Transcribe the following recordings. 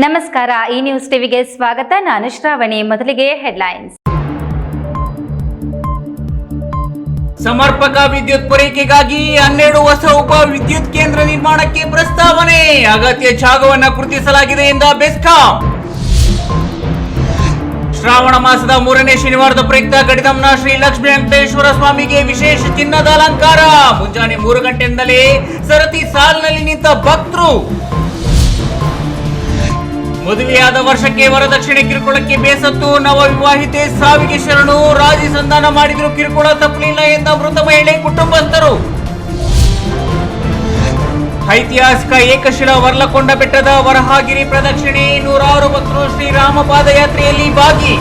ನಮಸ್ಕಾರ ಈ ನ್ಯೂಸ್ ಟಿವಿಗೆ ಸ್ವಾಗತ. ನಾನು ಶ್ರಾವಣಿ. ಮೊದಲಿಗೆ ಹೆಡ್ಲೈನ್ಸ್. ಸಮರ್ಪಕ ವಿದ್ಯುತ್ ಪೂರೈಕೆಗಾಗಿ 12 ಹೊಸ ಉಪ ವಿದ್ಯುತ್ ಕೇಂದ್ರ ನಿರ್ಮಾಣಕ್ಕೆ ಪ್ರಸ್ತಾವನೆ. ಅಗತ್ಯ ಜಾಗವನ್ನು ಗುರುತಿಸಲಾಗಿದೆ ಎಂದ ಬೆಸ್ಕಾಂ. ಶ್ರಾವಣ ಮಾಸದ 3ನೇ ಶನಿವಾರದ ಪ್ರಯುಕ್ತ ಗಡಿದಂನ ಶ್ರೀ ಲಕ್ಷ್ಮೀ ವೆಂಕಟೇಶ್ವರ ಸ್ವಾಮಿಗೆ ವಿಶೇಷ ಚಿನ್ನದ ಅಲಂಕಾರ. ಮುಂಜಾನೆ 3 ಗಂಟೆಯಿಂದಲೇ ಸರತಿ ಸಾಲಿನಲ್ಲಿ ನಿಂತ ಭಕ್ತರು. ಮದುವೆಯಾದ ವರ್ಷಕ್ಕೆ ವರದಕ್ಷಿಣೆ ಕಿರುಕುಳಕ್ಕೆ ಬೇಸತ್ತು ನವ ವಿವಾಹಿತೆ ಸಾವಿಗೆ ಶರಣು. ರಾಜಿ ಸಂಧಾನ ಮಾಡಿದ್ರು ಕಿರುಕುಳ ತಪ್ಪಲಿಲ್ಲ ಎಂದ ಮೃತ ಮಹಿಳೆ ಕುಟುಂಬಸ್ಥರು. ಐತಿಹಾಸಿಕ ಏಕಶಿಲಾ ವರ್ಲಕೊಂಡ ಬೆಟ್ಟದ ವರಹಾಗಿರಿ ಪ್ರದಕ್ಷಿಣೆ. 106 ಭಕ್ತರು ಶ್ರೀರಾಮ ಪಾದಯಾತ್ರೆಯಲ್ಲಿ ಭಾಗಿ.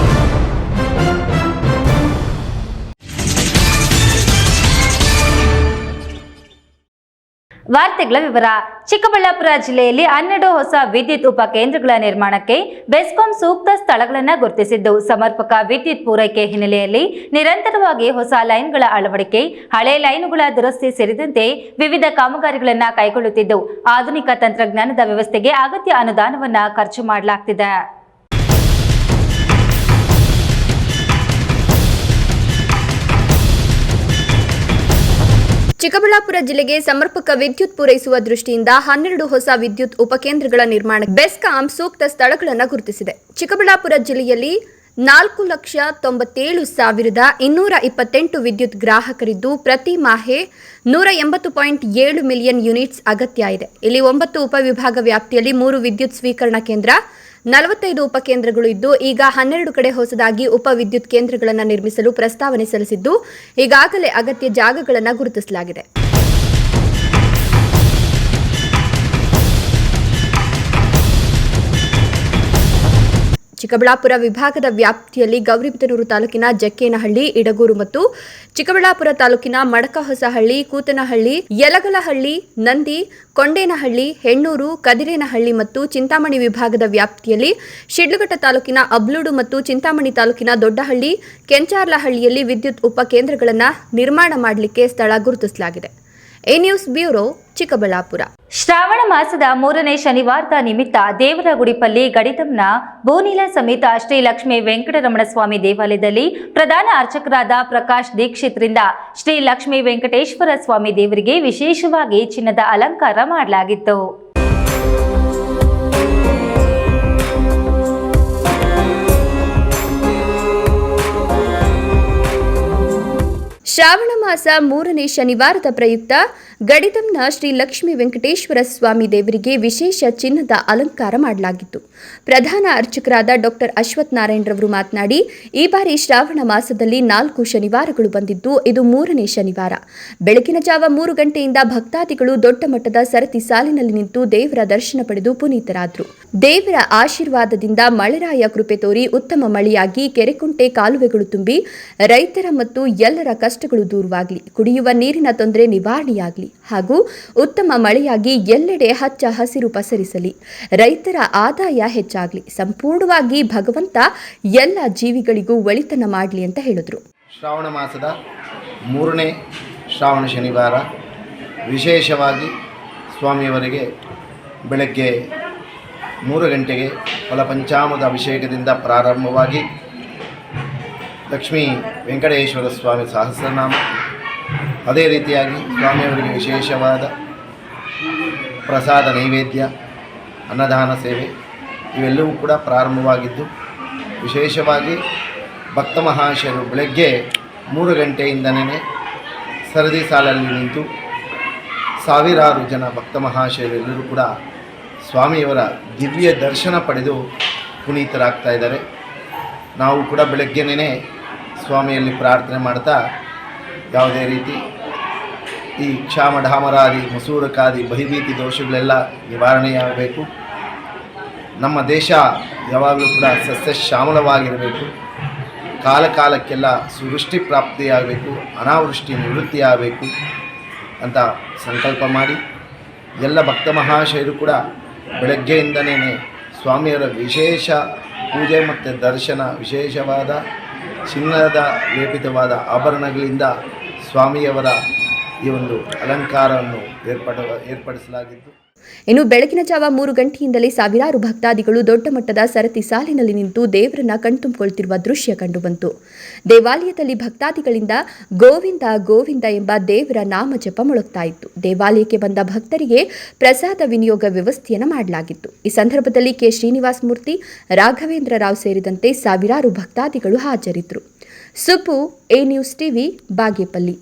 ವಾರ್ತೆಗಳ ವಿವರ. ಚಿಕ್ಕಬಳ್ಳಾಪುರ ಜಿಲ್ಲೆಯಲ್ಲಿ 12 ಹೊಸ ವಿದ್ಯುತ್ ಉಪಕೇಂದ್ರಗಳ ನಿರ್ಮಾಣಕ್ಕೆ ಬೆಸ್ಕಾಂ ಸೂಕ್ತ ಸ್ಥಳಗಳನ್ನು ಗುರುತಿಸಿದ್ದು, ಸಮರ್ಪಕ ವಿದ್ಯುತ್ ಪೂರೈಕೆ ಹಿನ್ನೆಲೆಯಲ್ಲಿ ನಿರಂತರವಾಗಿ ಹೊಸ ಲೈನ್ಗಳ ಅಳವಡಿಕೆ, ಹಳೆ ಲೈನುಗಳ ದುರಸ್ತಿ ಸೇರಿದಂತೆ ವಿವಿಧ ಕಾಮಗಾರಿಗಳನ್ನು ಕೈಗೊಳ್ಳುತ್ತಿದ್ದು, ಆಧುನಿಕ ತಂತ್ರಜ್ಞಾನದ ವ್ಯವಸ್ಥೆಗೆ ಅಗತ್ಯ ಅನುದಾನವನ್ನು ಖರ್ಚು ಮಾಡಲಾಗುತ್ತಿದೆ. ಚಿಕ್ಕಬಳ್ಳಾಪುರ ಜಿಲ್ಲೆಗೆ ಸಮರ್ಪಕ ವಿದ್ಯುತ್ ಪೂರೈಸುವ ದೃಷ್ಟಿಯಿಂದ 12 ಹೊಸ ವಿದ್ಯುತ್ ಉಪಕೇಂದ್ರಗಳ ನಿರ್ಮಾಣಕ್ಕೆ ಬೆಸ್ಕಾಂ ಸೂಕ್ತ ಸ್ಥಳಗಳನ್ನು ಗುರುತಿಸಿದೆ. ಚಿಕ್ಕಬಳ್ಳಾಪುರ ಜಿಲ್ಲೆಯಲ್ಲಿ 4,97,228 ವಿದ್ಯುತ್ ಗ್ರಾಹಕರಿದ್ದು, ಪ್ರತಿ ಮಾಹೆ 180.7 ಮಿಲಿಯನ್ ಯೂನಿಟ್ಸ್ ಅಗತ್ಯ ಇದೆ. ಇಲ್ಲಿ 9 ಉಪವಿಭಾಗ ವ್ಯಾಪ್ತಿಯಲ್ಲಿ 3 ವಿದ್ಯುತ್ ಸ್ವೀಕರಣಾ ಕೇಂದ್ರ, 45 ಉಪಕೇಂದ್ರಗಳು ಇದ್ದು, ಈಗ 12 ಕಡೆ ಹೊಸದಾಗಿ ಉಪ ವಿದ್ಯುತ್ ಕೇಂದ್ರಗಳನ್ನು ನಿರ್ಮಿಸಲು ಪ್ರಸ್ತಾವನೆ ಸಲ್ಲಿಸಿದ್ದು, ಈಗಾಗಲೇ ಅಗತ್ಯ ಜಾಗಗಳನ್ನು ಗುರುತಿಸಲಾಗಿದೆ. ಚಿಕ್ಕಬಳ್ಳಾಪುರ ವಿಭಾಗದ ವ್ಯಾಪ್ತಿಯಲ್ಲಿ ಗೌರಿಬಿದನೂರು ತಾಲೂಕಿನ ಜಕ್ಕೇನಹಳ್ಳಿ, ಇಡಗೂರು ಮತ್ತು ಚಿಕ್ಕಬಳ್ಳಾಪುರ ತಾಲೂಕಿನ ಮಡಕಹೊಸಹಳ್ಳಿ, ಕೂತನಹಳ್ಳಿ, ಯಲಗಲಹಳ್ಳಿ, ನಂದಿ, ಕೊಂಡೇನಹಳ್ಳಿ, ಹೆಣ್ಣೂರು, ಕದಿರೇನಹಳ್ಳಿ ಮತ್ತು ಚಿಂತಾಮಣಿ ವಿಭಾಗದ ವ್ಯಾಪ್ತಿಯಲ್ಲಿ ಶಿಡ್ಲಘಟ್ಟ ತಾಲೂಕಿನ ಅಬ್ಲೂಡು ಮತ್ತು ಚಿಂತಾಮಣಿ ತಾಲೂಕಿನ ದೊಡ್ಡಹಳ್ಳಿ, ಕೆಂಚಾರ್ಲಹಳ್ಳಿಯಲ್ಲಿ ವಿದ್ಯುತ್ ಉಪಕೇಂದ್ರಗಳನ್ನು ನಿರ್ಮಾಣ ಮಾಡಲಿಕ್ಕೆ ಸ್ಥಳ ಗುರುತಿಸಲಾಗಿದೆ. E news bureau, Chikkaballapur. ಶ್ರಾವಣ ಮಾಸದ 3ನೇ ಶನಿವಾರದ ನಿಮಿತ್ತ ದೇವರಗುಡಿಪಲ್ಲಿ ಗಡಿತಂನ ಬೋನಿಲ ಸಮೇತ ಶ್ರೀ ಲಕ್ಷ್ಮೀ ವೆಂಕಟರಮಣ ಸ್ವಾಮಿ ದೇವಾಲಯದಲ್ಲಿ ಪ್ರಧಾನ ಅರ್ಚಕರಾದ ಪ್ರಕಾಶ್ ದೀಕ್ಷಿತ್ರಿಂದ ಶ್ರೀ ಲಕ್ಷ್ಮೀ ವೆಂಕಟೇಶ್ವರ ಸ್ವಾಮಿ ದೇವರಿಗೆ ವಿಶೇಷವಾಗಿ ಚಿನ್ನದ ಅಲಂಕಾರ ಮಾಡಲಾಗಿತ್ತು. ಶ್ರಾವಣ ಮಾಸ 3ನೇ ಶನಿವಾರದ ಪ್ರಯುಕ್ತ ಗಡಿದಂನ ಶ್ರೀ ಲಕ್ಷ್ಮೀ ವೆಂಕಟೇಶ್ವರ ಸ್ವಾಮಿ ದೇವರಿಗೆ ವಿಶೇಷ ಚಿನ್ನದ ಅಲಂಕಾರ ಮಾಡಲಾಗಿತ್ತು. ಪ್ರಧಾನ ಅರ್ಚಕರಾದ ಡಾಕ್ಟರ್ ಅಶ್ವಥ್ ನಾರಾಯಣರವರು ಮಾತನಾಡಿ, ಈ ಬಾರಿ ಶ್ರಾವಣ ಮಾಸದಲ್ಲಿ 4 ಶನಿವಾರಗಳು ಬಂದಿದ್ದು, ಇದು 3ನೇ ಶನಿವಾರ. ಬೆಳಗಿನ ಜಾವ 3 ಗಂಟೆಯಿಂದ ಭಕ್ತಾದಿಗಳು ದೊಡ್ಡ ಮಟ್ಟದ ಸರತಿ ಸಾಲಿನಲ್ಲಿ ನಿಂತು ದೇವರ ದರ್ಶನ ಪಡೆದು ಪುನೀತರಾದರು. ದೇವರ ಆಶೀರ್ವಾದದಿಂದ ಮಳೆರಾಯ ಕೃಪೆ ತೋರಿ ಉತ್ತಮ ಮಳೆಯಾಗಿ ಕೆರೆಕುಂಟೆ ಕಾಲುವೆಗಳು ತುಂಬಿ ರೈತರ ಮತ್ತು ಎಲ್ಲರ ಕಷ್ಟಗಳು ದೂರವಾಗಲಿ, ಕುಡಿಯುವ ನೀರಿನ ತೊಂದರೆ ನಿವಾರಣೆಯಾಗಲಿ ಹಾಗೂ ಉತ್ತಮ ಮಳೆಯಾಗಿ ಎಲ್ಲೆಡೆ ಹಚ್ಚ ಹಸಿರು ಪಸರಿಸಲಿ, ರೈತರ ಆದಾಯ ಹೆಚ್ಚಾಗಲಿ, ಸಂಪೂರ್ಣವಾಗಿ ಭಗವಂತ ಎಲ್ಲ ಜೀವಿಗಳಿಗೂ ಒಳಿತನ ಮಾಡಲಿ ಅಂತ ಹೇಳಿದರು. ಶ್ರಾವಣ ಮಾಸದ 3ನೇ ಶ್ರಾವಣ ಶನಿವಾರ ವಿಶೇಷವಾಗಿ ಸ್ವಾಮಿಯವರಿಗೆ ಬೆಳಗ್ಗೆ 3 ಗಂಟೆಗೆ ಫಲಪಂಚಾಮೃತ ಅಭಿಷೇಕದಿಂದ ಪ್ರಾರಂಭವಾಗಿ ಲಕ್ಷ್ಮೀ ವೆಂಕಟೇಶ್ವರ ಸ್ವಾಮಿ ಸಹಸ್ರನಾಮ, ಅದೇ ರೀತಿಯಾಗಿ ಸ್ವಾಮಿಯವರಿಗೆ ವಿಶೇಷವಾದ ಪ್ರಸಾದ ನೈವೇದ್ಯ, ಅನ್ನದಾನ ಸೇವೆ ಇವೆಲ್ಲವೂ ಕೂಡ ಪ್ರಾರಂಭವಾಗಿದ್ದು, ವಿಶೇಷವಾಗಿ ಭಕ್ತ ಮಹಾಶಯರು ಬೆಳಗ್ಗೆ 3 ಗಂಟೆಯಿಂದನೇ ಸರದಿ ಸಾಲಲ್ಲಿ ನಿಂತು ಸಾವಿರಾರು ಜನ ಭಕ್ತ ಮಹಾಶಯರು ಎಲ್ಲರೂ ಕೂಡ ಸ್ವಾಮಿಯವರ ದಿವ್ಯ ದರ್ಶನ ಪಡೆದು ಪುನೀತರಾಗ್ತಾ ಇದ್ದಾರೆ. ನಾವು ಕೂಡ ಬೆಳಗ್ಗೆನೇ ಸ್ವಾಮಿಯಲ್ಲಿ ಪ್ರಾರ್ಥನೆ ಮಾಡ್ತಾ ಯಾವುದೇ ರೀತಿ ಈ ಕ್ಷಾಮಢಾಮರಾದಿ ಮಸೂರಕಾದಿ ಭಯಭೀತಿ ದೋಷಗಳೆಲ್ಲ ನಿವಾರಣೆಯಾಗಬೇಕು. ನಮ್ಮ ದೇಶ ಯಾವಾಗಲೂ ಕೂಡ ಸಸ್ಯ ಶ್ಯಾಮಲವಾಗಿರಬೇಕು. ಕಾಲಕ್ಕೆಲ್ಲ ಸುವೃಷ್ಟಿ ಪ್ರಾಪ್ತಿಯಾಗಬೇಕು, ಅನಾವೃಷ್ಟಿ ನಿವೃತ್ತಿಯಾಗಬೇಕು ಅಂತ ಸಂಕಲ್ಪ ಮಾಡಿ ಎಲ್ಲ ಭಕ್ತ ಮಹಾಶಯರು ಕೂಡ ಬೆಳಗ್ಗೆಯಿಂದನೇ ಸ್ವಾಮಿಯವರ ವಿಶೇಷ ಪೂಜೆ ಮತ್ತು ದರ್ಶನ, ವಿಶೇಷವಾದ ಚಿನ್ನದ ಲೇಪಿತವಾದ ಆಭರಣಗಳಿಂದ ಸ್ವಾಮಿಯವರ ಈ ಒಂದು ಅಲಂಕಾರವನ್ನು ಏರ್ಪಡಿಸಲಾಗಿದ್ದು ಇನ್ನು ಬೆಳಗಿನ ಜಾವ 3 ಗಂಟೆಯಿಂದಲೇ ಸಾವಿರಾರು ಭಕ್ತಾದಿಗಳು ದೊಡ್ಡ ಮಟ್ಟದ ಸರತಿ ಸಾಲಿನಲ್ಲಿ ನಿಂತು ದೇವರನ್ನ ಕಣ್ತುಂಬಿಕೊಳ್ಳುತ್ತಿರುವ ದೃಶ್ಯ ಕಂಡುಬಂತು. ದೇವಾಲಯದಲ್ಲಿ ಭಕ್ತಾದಿಗಳಿಂದ ಗೋವಿಂದ ಗೋವಿಂದ ಎಂಬ ದೇವರ ನಾಮ ಜಪ ಮೊಳಗ್ತಾ ಇತ್ತು. ದೇವಾಲಯಕ್ಕೆ ಬಂದ ಭಕ್ತರಿಗೆ ಪ್ರಸಾದ ವಿನಿಯೋಗ ವ್ಯವಸ್ಥೆಯನ್ನು ಮಾಡಲಾಗಿತ್ತು. ಈ ಸಂದರ್ಭದಲ್ಲಿ ಕೆ. ಶ್ರೀನಿವಾಸ ಮೂರ್ತಿ, ರಾಘವೇಂದ್ರ ರಾವ್ ಸೇರಿದಂತೆ ಸಾವಿರಾರು ಭಕ್ತಾದಿಗಳು ಹಾಜರಿದ್ದರು. Subbu, A news TV, Bagepalli.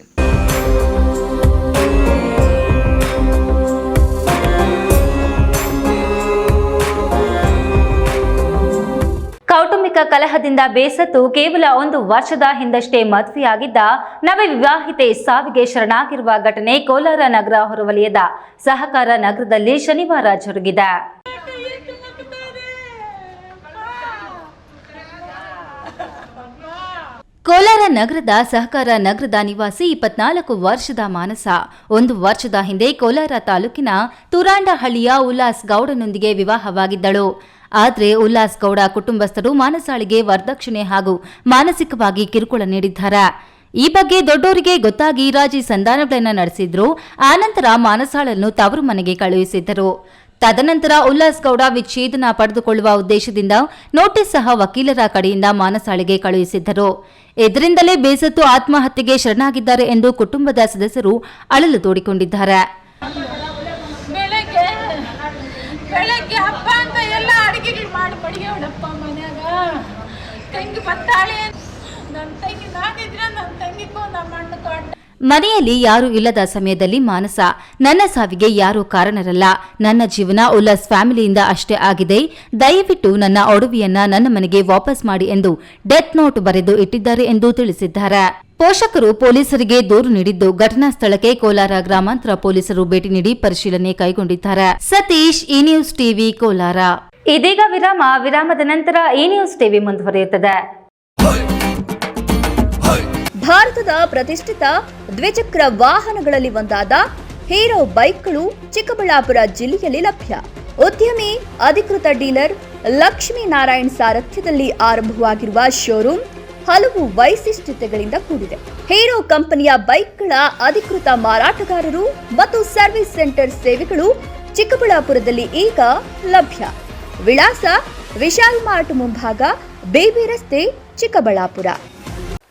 ಕೌಟುಂಬಿಕ ಕಲಹದಿಂದ ಬೇಸತ್ತು ಕೇವಲ 1 ವರ್ಷದ ಹಿಂದಷ್ಟೇ ಮದುವೆಯಾಗಿದ್ದ ನವವಿವಾಹಿತೆ ಸಾವಿಗೆ ಶರಣಾಗಿರುವ ಘಟನೆ ಕೋಲಾರ ನಗರ ಹೊರವಲಯದ ಸಹಕಾರ ನಗರದಲ್ಲಿ ಶನಿವಾರ ಜರುಗಿದೆ. ಕೋಲಾರ ನಗರದ ಸಹಕಾರ ನಗರದ ನಿವಾಸಿ 24 ವರ್ಷದ ಮಾನಸ 1 ವರ್ಷದ ಹಿಂದೆ ಕೋಲಾರ ತಾಲೂಕಿನ ತುರಾಂಡಹಳ್ಳಿಯ ಉಲ್ಲಾಸ್ ಗೌಡನೊಂದಿಗೆ ವಿವಾಹವಾಗಿದ್ದಳು. ಆದರೆ ಉಲ್ಲಾಸ್ ಗೌಡ ಕುಟುಂಬಸ್ಥರು ಮಾನಸಾಳಿಗೆ ವರದಕ್ಷಿಣೆ ಹಾಗೂ ಮಾನಸಿಕವಾಗಿ ಕಿರುಕುಳ ನೀಡಿದ್ದಾರೆ. ಈ ಬಗ್ಗೆ ದೊಡ್ಡೋರಿಗೆ ಗೊತ್ತಾಗಿ ರಾಜಿ ಸಂಧಾನಗಳನ್ನು ನಡೆಸಿದ್ರು. ಆನಂತರ ಮಾನಸಾಳನ್ನು ತವರು ಮನೆಗೆ ಕಳುಹಿಸಿದ್ದರು. ತದನಂತರ ಉಲ್ಲಾಸ್ ಗೌಡ ವಿಚ್ಛೇದನ ಪಡೆದುಕೊಳ್ಳುವ ಉದ್ದೇಶದಿಂದ ನೋಟಿಸ್ ಸಹ ವಕೀಲರ ಕಡೆಯಿಂದ ಮಾನಸಾಳಿಗೆ ಕಳುಹಿಸಿದ್ದರು. ಇದರಿಂದಲೇ ಬೇಸತ್ತು ಆತ್ಮಹತ್ಯೆಗೆ ಶರಣಾಗಿದ್ದಾರೆ ಎಂದು ಕುಟುಂಬದ ಸದಸ್ಯರು ಅಳಲು ತೋಡಿಕೊಂಡಿದ್ದಾರೆ. ಬೆಳಗ್ಗೆ ಹಬ್ಬ ಅಂತ ಎಲ್ಲ ಅಡಿಗೆಗಳು ಮಾಡಿ ಮಡಿಗೆವಳಪ್ಪ ಮನ್ಯಾಗ ತಂಗಿ ಬತ್ತಾಳೆ. ನನ್ನ ತಂಗಿ ನಾನಿದ್ರ ನನ್ನ ತಂಗಿಗೂ ನಮ್ಮ ಅಣ್ಣಕ್ಕೂ ಅಡ್ಡ. ಮನೆಯಲ್ಲಿ ಯಾರೂ ಇಲ್ಲದ ಸಮಯದಲ್ಲಿ ಮಾನಸ, ನನ್ನ ಸಾವಿಗೆ ಯಾರೂ ಕಾರಣರಲ್ಲ, ನನ್ನ ಜೀವನ ಉಲ್ಲಾಸ್ ಫ್ಯಾಮಿಲಿಯಿಂದ ಅಷ್ಟೇ ಆಗಿದೆ, ದಯವಿಟ್ಟು ನನ್ನ ಒಡವೆಯನ್ನ ನನ್ನ ಮನೆಗೆ ವಾಪಸ್ ಮಾಡಿ ಎಂದು ಡೆತ್ ನೋಟ್ ಬರೆದು ಇಟ್ಟಿದ್ದಾರೆ ಎಂದು ತಿಳಿಸಿದ್ದಾರೆ. ಪೋಷಕರು ಪೊಲೀಸರಿಗೆ ದೂರು ನೀಡಿದ್ದು ಘಟನಾ ಸ್ಥಳಕ್ಕೆ ಕೋಲಾರ ಗ್ರಾಮಾಂತರ ಪೊಲೀಸರು ಭೇಟಿ ನೀಡಿ ಪರಿಶೀಲನೆ ಕೈಗೊಂಡಿದ್ದಾರೆ. Satish, E news TV, Kolar. ಇದೀಗ ವಿರಾಮದ ನಂತರ ಇ ನ್ಯೂಸ್ ಟಿವಿ ಮುಂದುವರಿಯುತ್ತದೆ. ಭಾರತದ ಪ್ರತಿಷ್ಠಿತ ದ್ವಿಚಕ್ರ ವಾಹನಗಳಲ್ಲಿ ಒಂದಾದ ಹೀರೋ ಬೈಕ್ಗಳು ಚಿಕ್ಕಬಳ್ಳಾಪುರ ಜಿಲ್ಲೆಯಲ್ಲಿ ಲಭ್ಯ. ಉದ್ಯಮಿ ಅಧಿಕೃತ ಡೀಲರ್ ಲಕ್ಷ್ಮೀನಾರಾಯಣ್ ಸಾರಥ್ಯದಲ್ಲಿ ಆರಂಭವಾಗಿರುವ ಶೋರೂಮ್ ಹಲವು ವೈಶಿಷ್ಟ್ಯತೆಗಳಿಂದ ಕೂಡಿದೆ. ಹೀರೋ ಕಂಪನಿಯ ಬೈಕ್ಗಳ ಅಧಿಕೃತ ಮಾರಾಟಗಾರರು ಮತ್ತು ಸರ್ವಿಸ್ ಸೆಂಟರ್ ಸೇವೆಗಳು ಚಿಕ್ಕಬಳ್ಳಾಪುರದಲ್ಲಿ ಈಗ ಲಭ್ಯ. ವಿಳಾಸ ವಿಶಾಲ್ ಮಾರ್ಟ್ ಮುಂಭಾಗ, ಬೇಬಿ ರಸ್ತೆ, ಚಿಕ್ಕಬಳ್ಳಾಪುರ.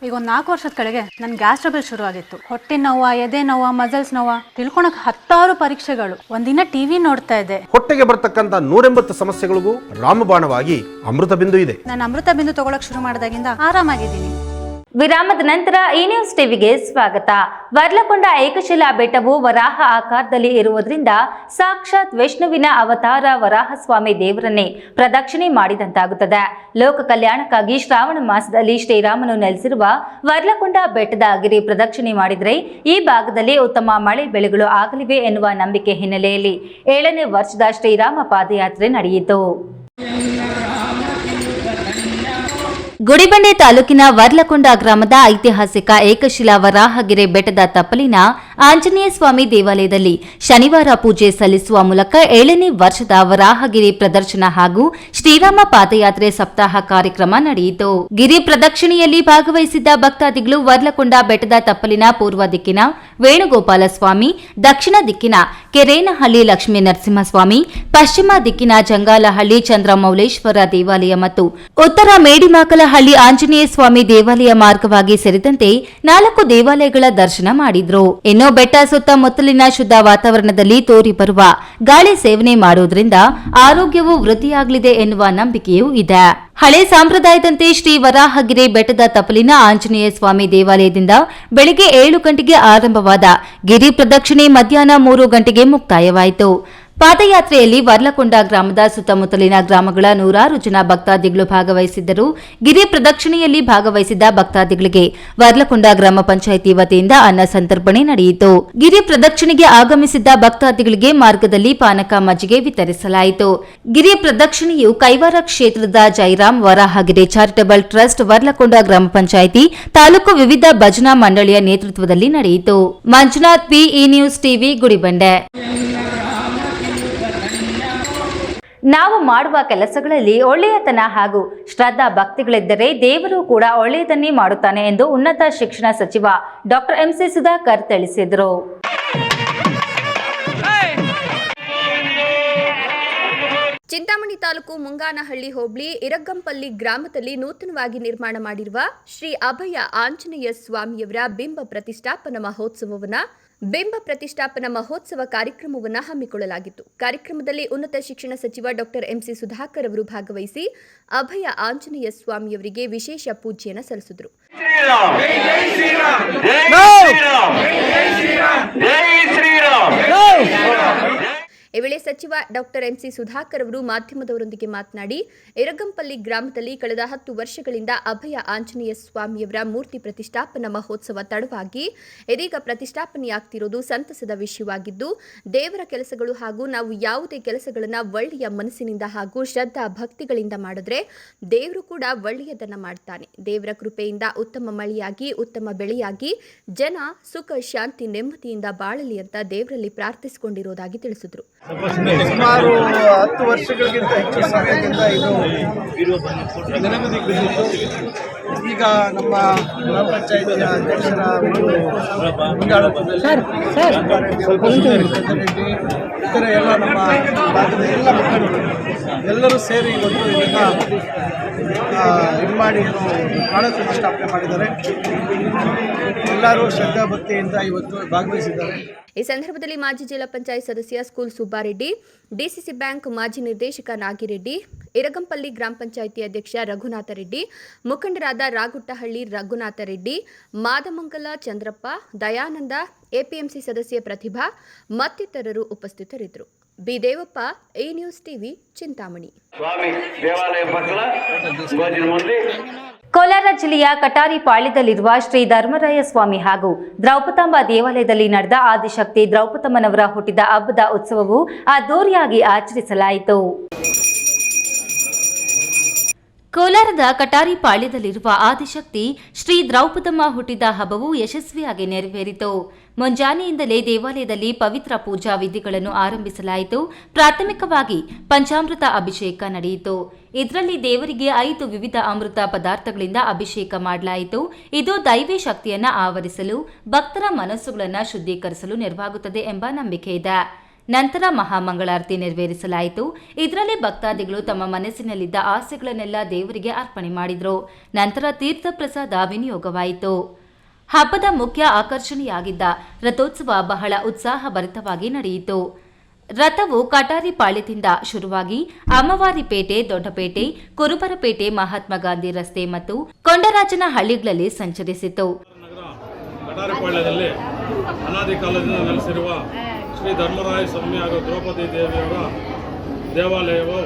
ಈಗ ಒಂದು 4 ವರ್ಷದ ಕೆಳಗೆ ನನ್ನ ಗ್ಯಾಸ್ ಟ್ರಬಲ್ ಶುರು ಆಗಿತ್ತು. ಹೊಟ್ಟೆ ನೋವ, ಎದೆ ನೋವ, ಮಸಲ್ಸ್ ನೋವ ತಿಳ್ಕೊಳಕ್ 10 ಪರೀಕ್ಷೆಗಳು. ಒಂದಿನ ಟಿವಿ ನೋಡ್ತಾ ಇದ್ದೆ. ಹೊಟ್ಟೆಗೆ ಬರ್ತಕ್ಕಂಥ 180 ಸಮಸ್ಯೆಗಳಿಗೂ ರಾಮಬಾಣವಾಗಿ ಅಮೃತ ಬಿಂದು ಇದೆ. ನಾನು ಅಮೃತ ಬಿಂದು ತಗೊಳಕ್ ಶುರು ಮಾಡಿದಾಗಿಂದ ಆರಾಮಾಗಿದ್ದೀನಿ. ವಿರಾಮದ ನಂತರ ಈ ನ್ಯೂಸ್ ಟಿವಿಗೆ ಸ್ವಾಗತ. ವರ್ಲಕೊಂಡ ಏಕಶಿಲಾ ಬೆಟ್ಟವು ವರಾಹ ಆಕಾರದಲ್ಲಿ ಇರುವುದರಿಂದ ಸಾಕ್ಷಾತ್ ವಿಷ್ಣುವಿನ ಅವತಾರ ವರಾಹಸ್ವಾಮಿ ದೇವರನ್ನೇ ಪ್ರದಕ್ಷಿಣೆ ಮಾಡಿದಂತಾಗುತ್ತದೆ. ಲೋಕ ಕಲ್ಯಾಣಕ್ಕಾಗಿ ಶ್ರಾವಣ ಮಾಸದಲ್ಲಿ ಶ್ರೀರಾಮನು ನೆಲೆಸಿರುವ ವರ್ಲಕೊಂಡ ಬೆಟ್ಟದ ಗಿರಿ ಪ್ರದಕ್ಷಿಣೆ ಮಾಡಿದರೆ ಈ ಭಾಗದಲ್ಲಿ ಉತ್ತಮ ಮಳೆ ಬೆಳೆಗಳು ಆಗಲಿವೆ ಎನ್ನುವ ನಂಬಿಕೆ ಹಿನ್ನೆಲೆಯಲ್ಲಿ 7ನೇ ವರ್ಷದ ಶ್ರೀರಾಮ ಪಾದಯಾತ್ರೆ ನಡೆಯಿತು. ಗುಡಿಬಂಡೆ ತಾಲೂಕಿನ ವರ್ಲಕೊಂಡ ಗ್ರಾಮದ ಐತಿಹಾಸಿಕ ಏಕಶಿಲಾ ವರಾಹಗಿರಿ ಬೆಟ್ಟದ ತಪ್ಪಲಿನ ಆಂಜನೇಯ ಸ್ವಾಮಿ ದೇವಾಲಯದಲ್ಲಿ ಶನಿವಾರ ಪೂಜೆ ಸಲ್ಲಿಸುವ ಮೂಲಕ 7ನೇ ವರ್ಷದ ವರಾಹಗಿರಿ ಪ್ರದರ್ಶನ ಹಾಗೂ ಶ್ರೀರಾಮ ಪಾದಯಾತ್ರೆ ಸಪ್ತಾಹ ಕಾರ್ಯಕ್ರಮ ನಡೆಯಿತು. ಗಿರಿ ಪ್ರದಕ್ಷಿಣೆಯಲ್ಲಿ ಭಾಗವಹಿಸಿದ್ದ ಭಕ್ತಾದಿಗಳು ವರ್ಲಕೊಂಡ ಬೆಟ್ಟದ ತಪ್ಪಲಿನ ಪೂರ್ವ ದಿಕ್ಕಿನ ವೇಣುಗೋಪಾಲ ಸ್ವಾಮಿ, ದಕ್ಷಿಣ ದಿಕ್ಕಿನ ಕೆರೇನಹಳ್ಳಿ ಲಕ್ಷ್ಮೀ ನರಸಿಂಹಸ್ವಾಮಿ, ಪಶ್ಚಿಮ ದಿಕ್ಕಿನ ಜಂಗಾಲಹಳ್ಳಿ ಚಂದ್ರಮೌಳೇಶ್ವರ ದೇವಾಲಯ ಮತ್ತು ಉತ್ತರ ಮೇಡಿಮಾಕಲಹಳ್ಳಿ ಆಂಜನೇಯ ಸ್ವಾಮಿ ದೇವಾಲಯ ಮಾರ್ಗವಾಗಿ ಸೇರಿದಂತೆ 4 ದೇವಾಲಯಗಳ ದರ್ಶನ ಮಾಡಿದ್ರು. ಇನ್ನು ಬೆಟ್ಟ ಸುತ್ತಮುತ್ತಲಿನ ಶುದ್ಧ ವಾತಾವರಣದಲ್ಲಿ ತೋರಿ ಬರುವ ಗಾಳಿ ಸೇವನೆ ಮಾಡುವುದರಿಂದ ಆರೋಗ್ಯವು ವೃದ್ಧಿಯಾಗಲಿದೆ ಎನ್ನುವ ನಂಬಿಕೆಯೂ ಇದೆ. ಹಳೆ ಸಂಪ್ರದಾಯದಂತೆ ಶ್ರೀ ವರಾಹಗಿರಿ ಬೆಟ್ಟದ ತಪ್ಪಲಿನ ಆಂಜನೇಯ ಸ್ವಾಮಿ ದೇವಾಲಯದಿಂದ ಬೆಳಗ್ಗೆ 7 ಗಂಟೆಗೆ ಆರಂಭವಾದ ಗಿರಿ ಪ್ರದಕ್ಷಿಣೆ ಮಧ್ಯಾಹ್ನ 3 ಗಂಟೆಗೆ ಮುಕ್ತಾಯವಾಯಿತು. ಪಾದಯಾತ್ರೆಯಲ್ಲಿ ವರ್ಲಕೊಂಡ ಗ್ರಾಮದ ಸುತ್ತಮುತ್ತಲಿನ ಗ್ರಾಮಗಳ 100 ಜನ ಭಕ್ತಾದಿಗಳು ಭಾಗವಹಿಸಿದ್ದರು. ಗಿರಿ ಪ್ರದಕ್ಷಿಣೆಯಲ್ಲಿ ಭಾಗವಹಿಸಿದ್ದ ಭಕ್ತಾದಿಗಳಿಗೆ ವರ್ಲಕೊಂಡ ಗ್ರಾಮ ಪಂಚಾಯಿತಿ ವತಿಯಿಂದ ಅನ್ನ ಸಂತರ್ಪಣೆ ನಡೆಯಿತು. ಗಿರಿ ಪ್ರದಕ್ಷಿಣೆಗೆ ಆಗಮಿಸಿದ್ದ ಭಕ್ತಾದಿಗಳಿಗೆ ಮಾರ್ಗದಲ್ಲಿ ಪಾನಕ ಮಜ್ಜಿಗೆ ವಿತರಿಸಲಾಯಿತು. ಗಿರಿ ಪ್ರದಕ್ಷಿಣೆಯು ಕೈವಾರ ಕ್ಷೇತ್ರದ ಜೈರಾಮ್ ವರಾಹಗಿರಿ ಚಾರಿಟಬಲ್ ಟ್ರಸ್ಟ್, ವರ್ಲಕೊಂಡ ಗ್ರಾಮ ಪಂಚಾಯಿತಿ, ತಾಲೂಕು ವಿವಿಧ ಭಜನಾ ಮಂಡಳಿಯ ನೇತೃತ್ವದಲ್ಲಿ ನಡೆಯಿತು. Manjunath P, E news TV, Gudibande. ನಾವು ಮಾಡುವ ಕೆಲಸಗಳಲ್ಲಿ ಒಳ್ಳೆಯತನ ಹಾಗೂ ಶ್ರದ್ಧಾ ಭಕ್ತಿಗಳಿದ್ದರೆ ದೇವರು ಕೂಡ ಒಳ್ಳೆಯದನ್ನೇ ಮಾಡುತ್ತಾನೆ ಎಂದು ಉನ್ನತ ಶಿಕ್ಷಣ ಸಚಿವ ಡಾಕ್ಟರ್ ಎಂಸಿ ಸುಧಾಕರ್ ತಿಳಿಸಿದರು. ಚಿಂತಾಮಣಿ ತಾಲೂಕು ಮುಂಗಾನಹಳ್ಳಿ ಹೋಬಳಿ ಇರಗಂಪಲ್ಲಿ ಗ್ರಾಮದಲ್ಲಿ ನೂತನವಾಗಿ ನಿರ್ಮಾಣ ಮಾಡಿರುವ ಶ್ರೀ ಅಭಯ ಆಂಜನೇಯ ಸ್ವಾಮಿಯವರ ಬಿಂಬ ಪ್ರತಿಷ್ಠಾಪನಾ ಮಹೋತ್ಸವ ಕಾರ್ಯಕ್ರಮವನ್ನು ಹಮ್ಮಿಕೊಳ್ಳಲಾಗಿತ್ತು. ಕಾರ್ಯಕ್ರಮದಲ್ಲಿ ಉನ್ನತ ಶಿಕ್ಷಣ ಸಚಿವ ಡಾಕ್ಟರ್ ಎಂಸಿ ಸುಧಾಕರ್ ಅವರು ಭಾಗವಹಿಸಿ ಅಭಯ ಆಂಜನೇಯ ಸ್ವಾಮಿಯವರಿಗೆ ವಿಶೇಷ ಪೂಜೆಯನ್ನು ಸಲ್ಲಿಸಿದರು. ಈ ವೇಳೆ ಸಚಿವ ಡಾಕ್ಟರ್ ಎಂಸಿ ಸುಧಾಕರ್ ಅವರು ಮಾಧ್ಯಮದವರೊಂದಿಗೆ ಮಾತನಾಡಿ, ಇರಗಂಪಲ್ಲಿ ಗ್ರಾಮದಲ್ಲಿ ಕಳೆದ 10 ವರ್ಷಗಳಿಂದ ಅಭಯ ಆಂಜನೇಯ ಸ್ವಾಮಿಯವರ ಮೂರ್ತಿ ಪ್ರತಿಷ್ಠಾಪನಾ ಮಹೋತ್ಸವ ತಡವಾಗಿ ಇದೀಗ ಪ್ರತಿಷ್ಠಾಪನೆಯಾಗ್ತಿರೋದು ಸಂತಸದ ವಿಷಯವಾಗಿದ್ದು, ದೇವರ ಕೆಲಸಗಳು ಹಾಗೂ ನಾವು ಯಾವುದೇ ಕೆಲಸಗಳನ್ನು ಒಳ್ಳೆಯ ಮನಸ್ಸಿನಿಂದ ಹಾಗೂ ಶ್ರದ್ಧಾ ಭಕ್ತಿಗಳಿಂದ ಮಾಡಿದ್ರೆ ದೇವರು ಕೂಡ ಒಳ್ಳೆಯದನ್ನ ಮಾಡ್ತಾನೆ. ದೇವರ ಕೃಪೆಯಿಂದ ಉತ್ತಮ ಮಳೆಯಾಗಿ ಉತ್ತಮ ಬೆಳೆಯಾಗಿ ಜನ ಸುಖ ಶಾಂತಿ ನೆಮ್ಮದಿಯಿಂದ ಬಾಳಲಿ ಅಂತ ದೇವರಲ್ಲಿ ಪ್ರಾರ್ಥಿಸಿಕೊಂಡಿರೋದಾಗಿ ತಿಳಿಸಿದರು. ಸುಮಾರು 10 ವರ್ಷಗಳಿಗಿಂತ ಹೆಚ್ಚು ಸಮಯದಿಂದ ಇದು ನೆನೆಗುದಿಗೆ ಬಿದ್ದಿತ್ತು. ಈಗ ನಮ್ಮ ಗ್ರಾಮ ಪಂಚಾಯತಿಯ ಅಧ್ಯಕ್ಷರ ಮುಂದಾಳತ್ವದಲ್ಲಿ ಇತರ ಎಲ್ಲ ನಮ್ಮ ಭಾಗದ ಎಲ್ಲ ಮುಖಂಡರು ಎಲ್ಲರೂ ಸೇರಿ ಇವತ್ತು ಇದನ್ನು ಇದು ಮಾಡಿ ಪ್ರಾಣ ಪ್ರತಿಷ್ಠಾಪನೆ ಮಾಡಿದ್ದಾರೆ. ಎಲ್ಲರೂ ಶ್ರದ್ಧಾ ಭಕ್ತಿಯಿಂದ ಇವತ್ತು ಭಾಗವಹಿಸಿದ್ದಾರೆ. ಈ ಸಂದರ್ಭದಲ್ಲಿ ಮಾಜಿ ಜಿಲ್ಲಾ ಪಂಚಾಯತ್ ಸದಸ್ಯ ಸ್ಕೂಲ್ ಸುಬ್ಬಾರೆಡ್ಡಿ, ಡಿಸಿಸಿ ಬ್ಯಾಂಕ್ ಮಾಜಿ ನಿರ್ದೇಶಕ ನಾಗಿರೆಡ್ಡಿ, ಇರಗಂಪಲ್ಲಿ ಗ್ರಾಮ ಪಂಚಾಯಿತಿ ಅಧ್ಯಕ್ಷ ರಘುನಾಥ ರೆಡ್ಡಿ, ಮುಖಂಡರಾದ ರಾಗುಟ್ಟಹಳ್ಳಿ ರಘುನಾಥ ರೆಡ್ಡಿ, ಮಾದಮಂಗಲ ಚಂದ್ರಪ್ಪ, ದಯಾನಂದ, ಎಪಿಎಂಸಿ ಸದಸ್ಯ ಪ್ರತಿಭಾ ಮತ್ತಿತರರು ಉಪಸ್ಥಿತರಿದ್ದರು. B Devappa, A news TV, Chintamani. Kolar ಜಿಲ್ಲೆಯ ಕಟಾರಿಪಾಳ್ಯದಲ್ಲಿರುವ ಶ್ರೀ ಧರ್ಮರಾಯ ಸ್ವಾಮಿ ಹಾಗೂ ದ್ರೌಪದಾಂಬ ದೇವಾಲಯದಲ್ಲಿ ನಡೆದ ಆದಿಶಕ್ತಿ ದ್ರೌಪದಮ್ಮನವರ ಹುಟ್ಟಿದ ಹಬ್ಬದ ಉತ್ಸವವು ಅದ್ದೂರಿಯಾಗಿ ಆಚರಿಸಲಾಯಿತು. ಕೋಲಾರದ ಕಟಾರಿಪಾಳ್ಯದಲ್ಲಿರುವ ಆದಿಶಕ್ತಿ ಶ್ರೀ ದ್ರೌಪದಮ್ಮ ಹುಟ್ಟಿದ ಹಬ್ಬವು ಯಶಸ್ವಿಯಾಗಿ ನೆರವೇರಿತು. ಮುಂಜಾನೆಯಿಂದಲೇ ದೇವಾಲಯದಲ್ಲಿ ಪವಿತ್ರ ಪೂಜಾ ವಿಧಿಗಳನ್ನು ಆರಂಭಿಸಲಾಯಿತು. ಪ್ರಾಥಮಿಕವಾಗಿ ಪಂಚಾಮೃತ ಅಭಿಷೇಕ ನಡೆಯಿತು. ಇದರಲ್ಲಿ ದೇವರಿಗೆ 5 ವಿವಿಧ ಅಮೃತ ಪದಾರ್ಥಗಳಿಂದ ಅಭಿಷೇಕ ಮಾಡಲಾಯಿತು. ಇದು ದೈವಿ ಶಕ್ತಿಯನ್ನು ಆವರಿಸಲು, ಭಕ್ತರ ಮನಸ್ಸುಗಳನ್ನು ಶುದ್ಧೀಕರಿಸಲು ನೆರವಾಗುತ್ತದೆ ಎಂಬ ನಂಬಿಕೆ ಇದೆ. ನಂತರ ಮಹಾಮಂಗಳಾರತಿ ನೆರವೇರಿಸಲಾಯಿತು. ಇದರಲ್ಲಿ ಭಕ್ತಾದಿಗಳು ತಮ್ಮ ಮನಸ್ಸಿನಲ್ಲಿದ್ದ ಆಸೆಗಳನ್ನೆಲ್ಲ ದೇವರಿಗೆ ಅರ್ಪಣೆ ಮಾಡಿದರು. ನಂತರ ತೀರ್ಥ ಪ್ರಸಾದ ವಿನಿಯೋಗವಾಯಿತು. ಹಬ್ಬದ ಮುಖ್ಯ ಆಕರ್ಷಣೆಯಾಗಿದ್ದ ರಥೋತ್ಸವ ಬಹಳ ಉತ್ಸಾಹಭರಿತವಾಗಿ ನಡೆಯಿತು. ರಥವು ಕಟಾರಿಪಾಳ್ಯದಿಂದ ಶುರುವಾಗಿ ಅಮ್ಮವಾರಿಪೇಟೆ, ದೊಡ್ಡಪೇಟೆ, ಕುರುಬರಪೇಟೆ, ಮಹಾತ್ಮ ಗಾಂಧಿ ರಸ್ತೆ ಮತ್ತು ಕೊಂಡರಾಜನಹಳ್ಳಿಗಳಲ್ಲಿ ಸಂಚರಿಸಿತು. ಕಟಾರಿಪಾಳ್ಯದಲ್ಲಿ ಅನಾದಿ ಕಾಲದಿಂದ ನೆಲೆಸಿರುವ ಶ್ರೀ ಧರ್ಮರಾಯ ಸ್ವಾಮಿ ಹಾಗೂ ದ್ರೌಪದಿ ದೇವಿಯವರ ದೇವಾಲಯವು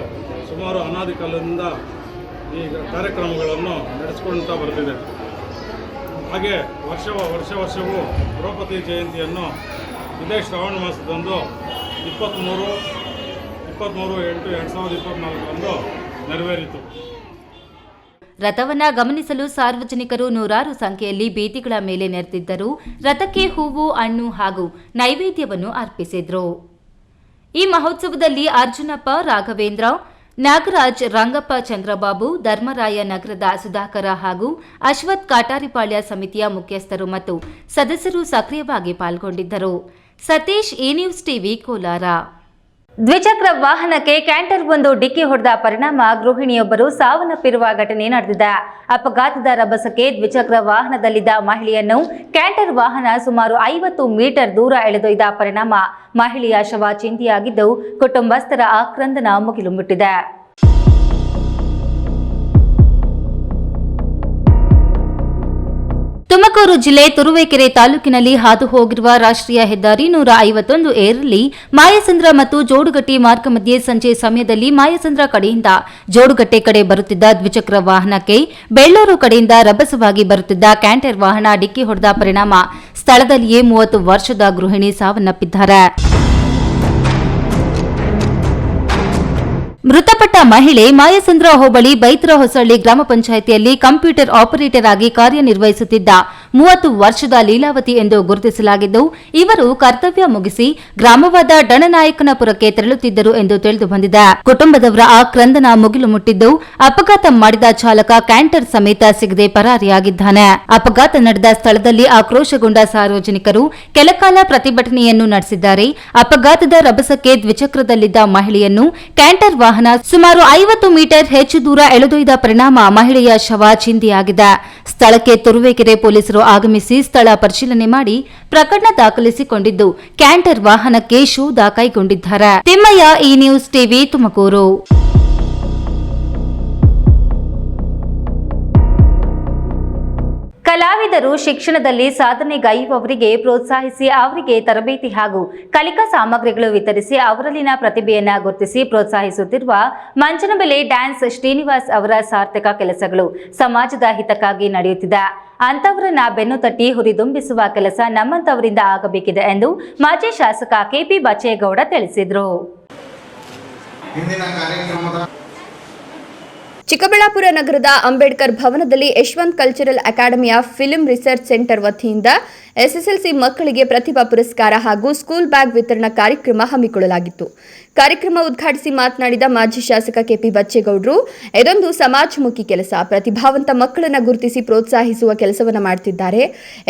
ಸುಮಾರು ಅನಾದಿ ಕಾಲದಿಂದ ಈ ಕಾರ್ಯಕ್ರಮಗಳನ್ನು ನಡೆಸಿಕೊಳ್ತಾ ಬರ್ತಿದೆ. ಹಾಗೆ ವರ್ಷವೂ ದ್ರೌಪದಿ ಜಯಂತಿಯನ್ನು ಇದೇ ಶ್ರಾವಣ ಮಾಸದಂದು 23/8/2024 ನೆರವೇರಿತು. ರಥವನ್ನು ಗಮನಿಸಲು ಸಾರ್ವಜನಿಕರು ನೂರಾರು ಸಂಖ್ಯೆಯಲ್ಲಿ ಬೀದಿಗಳ ಮೇಲೆ ನೆರೆದಿದ್ದರು. ರಥಕ್ಕೆ ಹೂವು, ಹಣ್ಣು ಹಾಗೂ ನೈವೇದ್ಯವನ್ನು ಅರ್ಪಿಸಿದರು. ಈ ಮಹೋತ್ಸವದಲ್ಲಿ ಅರ್ಜುನಪ್ಪ, ರಾಘವೇಂದ್ರ, ನಾಗರಾಜ್, ರಂಗಪ್ಪ, ಚಂದ್ರಬಾಬು, ಧರ್ಮರಾಯ ನಗರದ ಸುಧಾಕರ ಹಾಗೂ ಅಶ್ವಥ್ ಕಟಾರಿಪಾಳ್ಯ ಸಮಿತಿಯ ಮುಖ್ಯಸ್ಥರು ಮತ್ತು ಸದಸ್ಯರು ಸಕ್ರಿಯವಾಗಿ ಪಾಲ್ಗೊಂಡಿದ್ದರು. Satish, A news TV, Kolar. ದ್ವಿಚಕ್ರ ವಾಹನಕ್ಕೆ ಕ್ಯಾಂಟರ್ ಒಂದು ಡಿಕ್ಕಿ ಹೊಡೆದ ಪರಿಣಾಮ ಗೃಹಿಣಿಯೊಬ್ಬರು ಸಾವನ್ನಪ್ಪಿರುವ ಘಟನೆ ನಡೆದಿದೆ. ಅಪಘಾತದ ರಭಸಕ್ಕೆ ದ್ವಿಚಕ್ರ ವಾಹನದಲ್ಲಿದ್ದ ಮಹಿಳೆಯನ್ನು ಕ್ಯಾಂಟರ್ ವಾಹನ ಸುಮಾರು 50 ಮೀಟರ್ ದೂರ ಎಳೆದೊಯ್ದ ಪರಿಣಾಮ ಮಹಿಳೆಯ ಶವ ಚಿಂತೆಯಾಗಿದ್ದು, ಕುಟುಂಬಸ್ಥರ ಆಕ್ರಂದನ ಮುಗಿಲು ಮುಟ್ಟಿದೆ. ತುಮಕೂರು ಜಿಲ್ಲೆ ತುರುವೇಕೆರೆ ತಾಲೂಕಿನಲ್ಲಿ ಹಾದು ಹೋಗಿರುವ ರಾಷ್ಟ್ರೀಯ ಹೆದ್ದಾರಿ 151 ಏರಲ್ಲಿ ಮಾಯಸಂದ್ರ ಮತ್ತು ಜೋಡುಗಟ್ಟೆ ಮಾರ್ಗ ಮಧ್ಯೆ ಸಂಜೆ ಸಮಯದಲ್ಲಿ ಮಾಯಸಂದ್ರ ಕಡೆಯಿಂದ ಜೋಡುಗಟ್ಟೆ ಕಡೆ ಬರುತ್ತಿದ್ದ ದ್ವಿಚಕ್ರ ವಾಹನಕ್ಕೆ ಬೆಳ್ಳೂರು ಕಡೆಯಿಂದ ರಭಸವಾಗಿ ಬರುತ್ತಿದ್ದ ಕ್ಯಾಂಟರ್ ವಾಹನ ಡಿಕ್ಕಿ ಹೊಡೆದ ಪರಿಣಾಮ ಸ್ಥಳದಲ್ಲಿಯೇ 30 ವರ್ಷದ ಗೃಹಿಣಿ ಸಾವನ್ನಪ್ಪಿದ್ದಾರೆ. ಮೃತಪಟ್ಟ ಮಹಿಳೆ ಮಾಯಸಂದ್ರ ಹೋಬಳಿ ಬೈತರ ಹೊಸಳ್ಳಿ ಗ್ರಾಮ ಪಂಚಾಯಿತಿಯಲ್ಲಿ ಕಂಪ್ಯೂಟರ್ ಆಪರೇಟರ್ ಆಗಿ ಕಾರ್ಯನಿರ್ವಹಿಸುತ್ತಿದ್ದ 30 ವರ್ಷದ ಲೀಲಾವತಿ ಎಂದು ಗುರುತಿಸಲಾಗಿದ್ದು, ಇವರು ಕರ್ತವ್ಯ ಮುಗಿಸಿ ಗ್ರಾಮವಾದ ಡಣನಾಯಕನಪುರಕ್ಕೆ ತೆರಳುತ್ತಿದ್ದರು ಎಂದು ತಿಳಿದು ಬಂದಿದೆ. ಕುಟುಂಬದವರ ಆಕ್ರಂದನ ಮುಗಿಲು ಮುಟ್ಟಿದ್ದು, ಅಪಘಾತ ಮಾಡಿದ ಚಾಲಕ ಕ್ಯಾಂಟರ್ ಸಮೇತ ಸಿಗದೆ ಪರಾರಿಯಾಗಿದ್ದಾನೆ. ಅಪಘಾತ ನಡೆದ ಸ್ಥಳದಲ್ಲಿ ಆಕ್ರೋಶಗೊಂಡ ಸಾರ್ವಜನಿಕರು ಕೆಲಕಾಲ ಪ್ರತಿಭಟನೆಯನ್ನು ನಡೆಸಿದ್ದಾರೆ. ಅಪಘಾತದ ರಭಸಕ್ಕೆ ದ್ವಿಚಕ್ರದಲ್ಲಿದ್ದ ಮಹಿಳೆಯನ್ನು ಕ್ಯಾಂಟರ್ ವಾಹನ ಸುಮಾರು 50 ಮೀಟರ್ ಹೆಚ್ಚು ದೂರ ಎಳೆದೊಯ್ದ ಪರಿಣಾಮ ಮಹಿಳೆಯ ಶವ ಚಿಂದಿಯಾಗಿದೆ. ಸ್ಥಳಕ್ಕೆ ತುರುವೇಕೆರೆ ಪೊಲೀಸರು ಆಗಮಿಸಿ ಸ್ಥಳ ಪರಿಶೀಲನೆ ಮಾಡಿ ಪ್ರಕರಣ ದಾಖಲಿಸಿಕೊಂಡಿದ್ದು, ಕ್ಯಾಂಟರ್ ವಾಹನಕ್ಕೆ ಶೋಧ ಕೈಗೊಂಡಿದ್ದಾರೆ. ತಿಮ್ಮಯ್ಯ, ಈ ನ್ಯೂಸ್ ಟಿವಿ, ತುಮಕೂರು. ಕಲಾವಿದರು ಶಿಕ್ಷಣದಲ್ಲಿ ಸಾಧನೆಗೈಯುವವರಿಗೆ ಪ್ರೋತ್ಸಾಹಿಸಿ ಅವರಿಗೆ ತರಬೇತಿ ಹಾಗೂ ಕಲಿಕಾ ಸಾಮಗ್ರಿಗಳು ವಿತರಿಸಿ ಅವರಲ್ಲಿನ ಪ್ರತಿಭೆಯನ್ನು ಗುರುತಿಸಿ ಪ್ರೋತ್ಸಾಹಿಸುತ್ತಿರುವ ಮಂಚನಬೆಲೆ ಡ್ಯಾನ್ಸ್ ಶ್ರೀನಿವಾಸ್ ಅವರ ಸಾರ್ಥಕ ಕೆಲಸಗಳು ಸಮಾಜದ ಹಿತಕ್ಕಾಗಿ ನಡೆಯುತ್ತಿದೆ. ಅಂತವರನ್ನ ಬೆನ್ನು ತಟ್ಟಿ ಹುರಿದುಂಬಿಸುವ ಕೆಲಸ ನಮ್ಮಂತವರಿಂದ ಆಗಬೇಕಿದೆ ಎಂದು ಮಾಜಿ ಶಾಸಕ ಕೆಪಿ ಬಚ್ಚೇಗೌಡ ತಿಳಿಸಿದರು. ಚಿಕ್ಕಬಳ್ಳಾಪುರ ನಗರದ ಅಂಬೇಡ್ಕರ್ ಭವನದಲ್ಲಿ ಯಶವಂತ್ ಕಲ್ಚರಲ್ ಅಕಾಡೆಮಿಯ ಫಿಲ್ಮ್ ರಿಸರ್ಚ್ ಸೆಂಟರ್ ವತಿಯಿಂದ ಎಸ್ಎಸ್ಎಲ್ಸಿ ಮಕ್ಕಳಿಗೆ ಪ್ರತಿಭಾ ಪುರಸ್ಕಾರ ಹಾಗೂ ಸ್ಕೂಲ್ ಬ್ಯಾಗ್ ವಿತರಣಾ ಕಾರ್ಯಕ್ರಮ ಹಮ್ಮಿಕೊಳ್ಳಲಾಗಿತ್ತು. ಕಾರ್ಯಕ್ರಮ ಉದ್ಘಾಟಿಸಿ ಮಾತನಾಡಿದ ಮಾಜಿ ಶಾಸಕ ಕೆಪಿ ಬಚ್ಚೇಗೌಡರು, ಇದೊಂದು ಸಮಾಜಮುಖಿ ಕೆಲಸ. ಪ್ರತಿಭಾವಂತ ಮಕ್ಕಳನ್ನು ಗುರುತಿಸಿ ಪ್ರೋತ್ಸಾಹಿಸುವ ಕೆಲಸವನ್ನು ಮಾಡುತ್ತಿದ್ದಾರೆ.